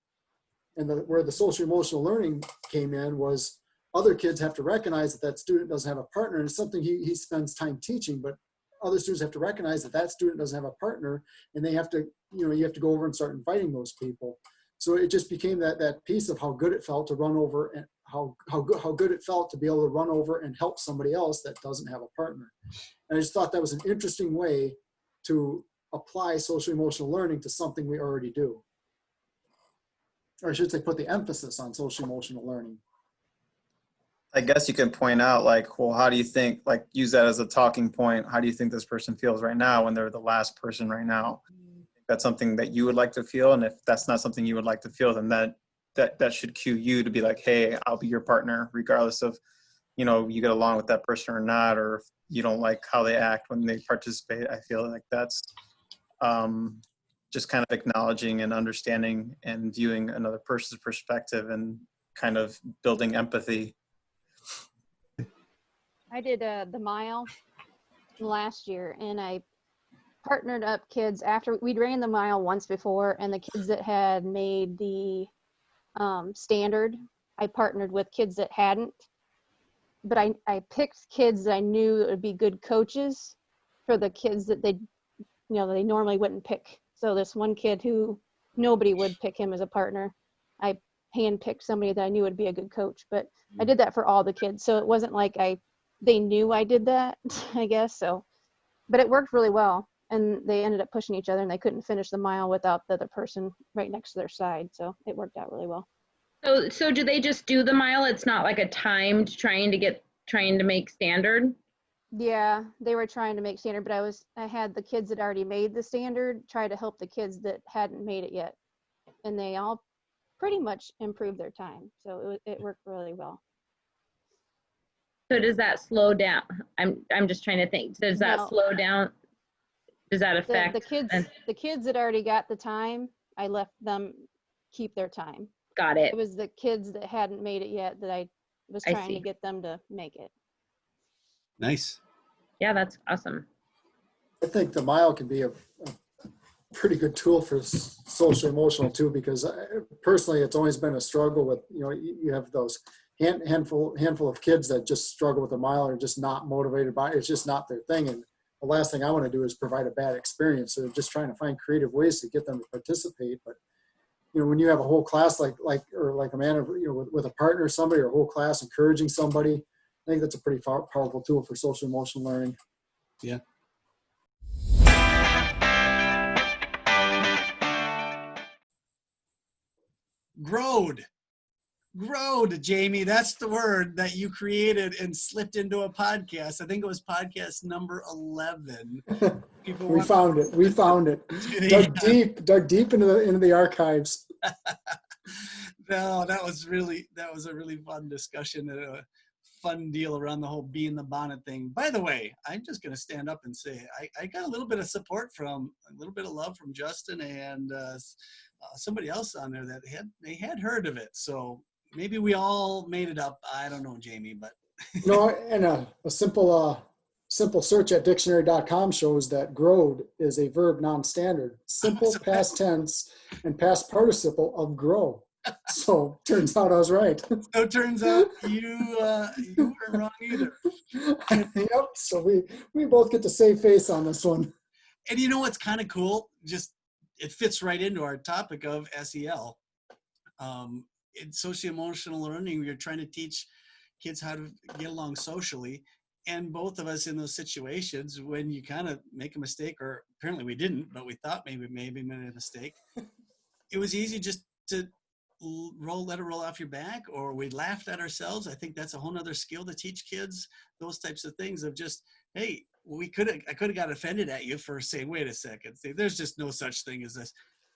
And where the social emotional learning came in was other kids have to recognize that student doesn't have a partner. And it's something he spends time teaching, but other students have to recognize that student doesn't have a partner, and they have to, you have to go over and start inviting those people. So it just became that piece of how good it felt to run over, and how good it felt to be able to run over and help somebody else that doesn't have a partner. And I just thought that was an interesting way to apply social emotional learning to something we already do. Or I should say, put the emphasis on social emotional learning. I guess you can point out, like, well, how do you think, like, use that as a talking point. How do you think this person feels right now when they're the last person right now? That's something that you would like to feel. And if that's not something you would like to feel, then that should cue you to be like, hey, I'll be your partner, regardless of, you get along with that person or not, or if you don't like how they act when they participate. I feel like that's just kind of acknowledging and understanding and viewing another person's perspective and kind of building empathy. I did the mile last year, and I partnered up kids after we'd ran the mile once before, and the kids that had made the standard, I partnered with kids that hadn't. But I picked kids that I knew would be good coaches for the kids that they normally wouldn't pick. So this one kid who nobody would pick him as a partner, I handpicked somebody that I knew would be a good coach. But I did that for all the kids, so it wasn't like they knew I did that, I guess. So, but it worked really well, and they ended up pushing each other, and they couldn't finish the mile without the other person right next to their side. So it worked out really well. So do they just do the mile? It's not like a timed trying to make standard? Yeah, they were trying to make standard, but I had the kids that already made the standard try to help the kids that hadn't made it yet, and they all pretty much improved their time. So it worked really well. So does that slow down? I'm just trying to think. Does that No. slow down? Does that affect? The kids that already got the time, I left them keep their time. Got it. It was the kids that hadn't made it yet that I was trying to see. get them to make it. Nice. Yeah, that's awesome. I think the mile can be a pretty good tool for social emotional too, because personally, it's always been a struggle with, you have those handful of kids that just struggle with the mile, or just not motivated by it. It's just not their thing. And the last thing I want to do is provide a bad experience. So just trying to find creative ways to get them to participate. But when you have a whole class like a man, with a partner or somebody, or a whole class encouraging somebody, I think that's a pretty powerful tool for social emotional learning. Yeah. Growed, Jamie. That's the word that you created and slipped into a podcast. I think it was podcast number 11. We found it. Dug deep into the archives. No, that was a really fun discussion and a fun deal around the whole bee in the bonnet thing. By the way, I'm just going to stand up and say I got a little bit of support a little bit of love from Justin and somebody else on there that they had heard of it. So maybe we all made it up. I don't know, Jamie, but and a simple search at dictionary.com shows that growed is a verb non-standard, simple past tense and past participle of grow. So turns out I was right. So it turns out you weren't wrong either. Yep. So we both get to save face on this one. And you know what's kind of cool? Just it fits right into our topic of SEL. In socio-emotional learning, you're trying to teach kids how to get along socially. And both of us in those situations, when you kind of make a mistake, or apparently we didn't, but we thought maybe made a mistake, it was easy just to let it roll off your back, or we laughed at ourselves. I think that's a whole nother skill to teach kids, those types of things of just, hey, I could have got offended at you for saying, wait a second, there's just no such thing as this.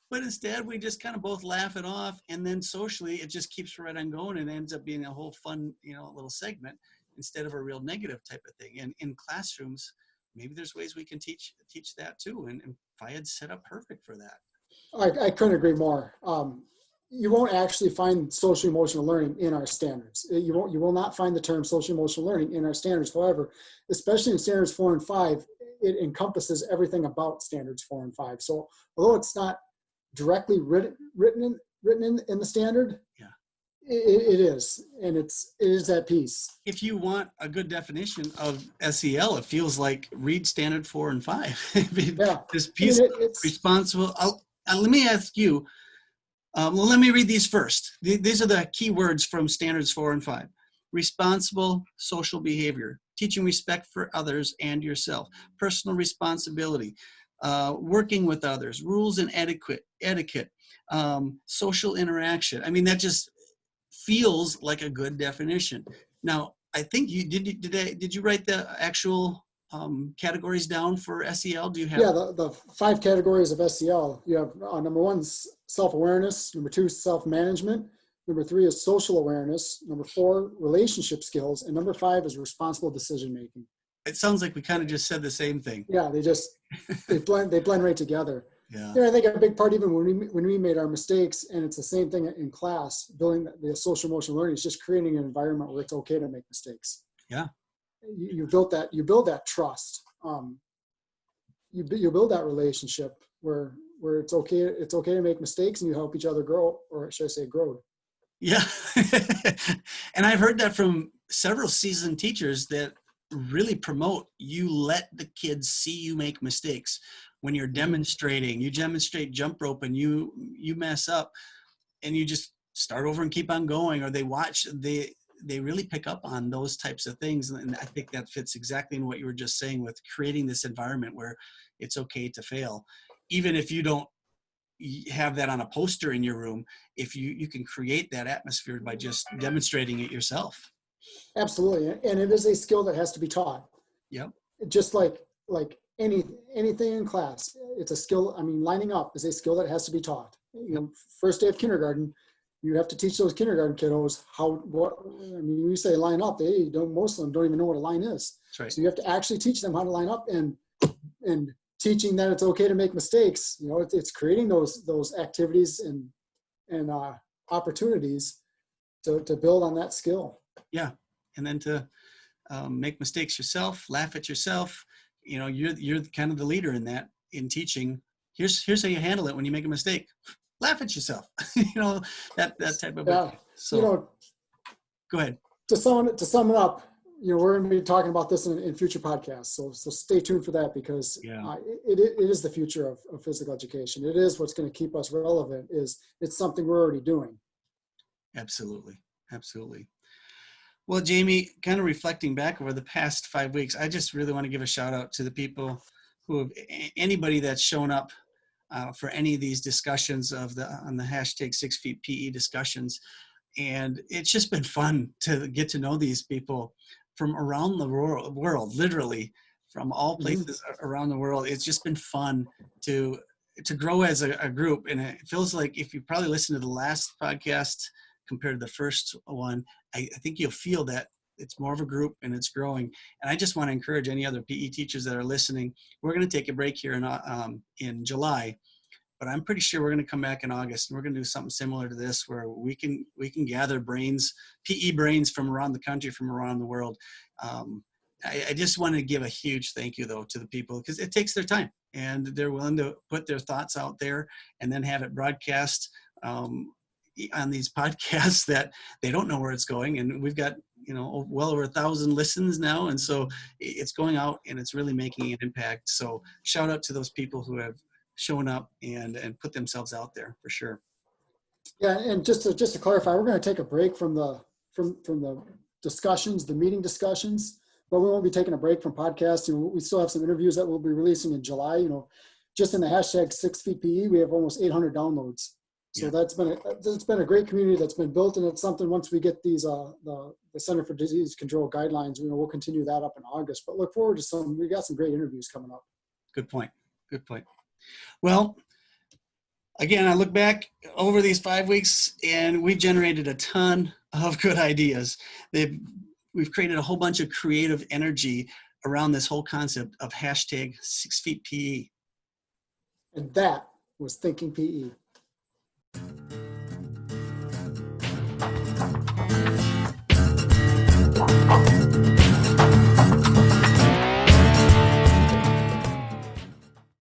But instead, we just kind of both laugh it off, and then socially, it just keeps right on going and ends up being a whole fun, little segment instead of a real negative type of thing. And in classrooms, maybe there's ways we can teach that too. And FIAD's set up perfect for that. I couldn't agree more. You won't actually find social emotional learning in our standards. You will not find the term social emotional learning in our standards. However, especially in standards 4 and 5, it encompasses everything about standards 4 and 5. So although it's not directly written in the standard, yeah, it is, and it is that piece. If you want a good definition of SEL, it feels like read standard 4 and 5. Yeah, This piece it's responsible. Let me ask you. Let me read these first. These are the key words from standards 4 and 5. Responsible social behavior, teaching respect for others and yourself, personal responsibility, working with others, rules and etiquette, social interaction. I mean, that just feels like a good definition. Now, I think did you write the actual categories down for SEL? Do you have? Yeah, the 5 categories of SEL. You have number 1, self-awareness. Number 2, self-management. Number 3 is social awareness. Number 4, relationship skills. And number 5 is responsible decision-making. It sounds like we kind of just said the same thing. Yeah, they blend right together. Yeah. I think a big part, even when we made our mistakes, and it's the same thing in class, building the social emotional learning is just creating an environment where it's okay to make mistakes. Yeah. You build that trust. You build that relationship where it's okay to make mistakes, and you help each other grow, or should I say grow. Yeah. And I've heard that from several seasoned teachers that really promote you let the kids see you make mistakes. When you're demonstrating, you demonstrate jump rope and you mess up and you just start over and keep on going, or they watch, they really pick up on those types of things. And I think that fits exactly in what you were just saying with creating this environment where it's okay to fail. Even if you don't have that on a poster in your room, if you can create that atmosphere by just demonstrating it yourself. Absolutely. And it is a skill that has to be taught. Yep. Just like anything in class, it's a skill. I mean, lining up is a skill that has to be taught. First day of kindergarten, you have to teach those kindergarten kiddos you say line up, most of them don't even know what a line is. That's right. So you have to actually teach them how to line up, and teaching that it's okay to make mistakes. It's creating those activities and opportunities to build on that skill. Yeah. And then to make mistakes yourself, laugh at yourself. You're kind of the leader in that, in teaching. Here's how you handle it when you make a mistake. Laugh at yourself. That type of. Yeah. So go ahead. To sum it up, we're going to be talking about this in future podcasts. So stay tuned for that, because it is the future of physical education. It is what's going to keep us relevant. It's something we're already doing. Absolutely. Absolutely. Well, Jamie, kind of reflecting back over the past 5 weeks, I just really want to give a shout out to the people anybody that's shown up for any of these discussions on the hashtag 6 Feet PE discussions. And it's just been fun to get to know these people from around the world, literally from all places around the world. It's just been fun to grow as a group. And it feels like, if you probably listened to the last podcast compared to the first one, I think you'll feel that it's more of a group and it's growing. And I just want to encourage any other PE teachers that are listening. We're going to take a break here in July, but I'm pretty sure we're going to come back in August, and we're going to do something similar to this, where we can gather PE brains from around the country, from around the world. I just want to give a huge thank you, though, to the people, because it takes their time and they're willing to put their thoughts out there and then have it broadcast on these podcasts that they don't know where it's going, and we've got, you know, well over 1,000 listens now, and so it's going out and it's really making an impact. So shout out to those people who have shown up and put themselves out there for sure. Yeah, and just to clarify, we're going to take a break from the discussions, the meeting discussions, but we won't be taking a break from podcasts. You know, we still have some interviews that we'll be releasing in July. You know, just in the hashtag 6feetPE, we have almost 800 downloads. So Yeah. that's been a great community that's been built, and it's something once we get these the Center for Disease Control guidelines, you know, we'll continue that up in August. But look forward to we got some great interviews coming up. Good point. Good point. Well, again, I look back over these 5 weeks and we've generated a ton of good ideas. We've created a whole bunch of creative energy around this whole concept of hashtag 6feetPE. And that was Thinking PE.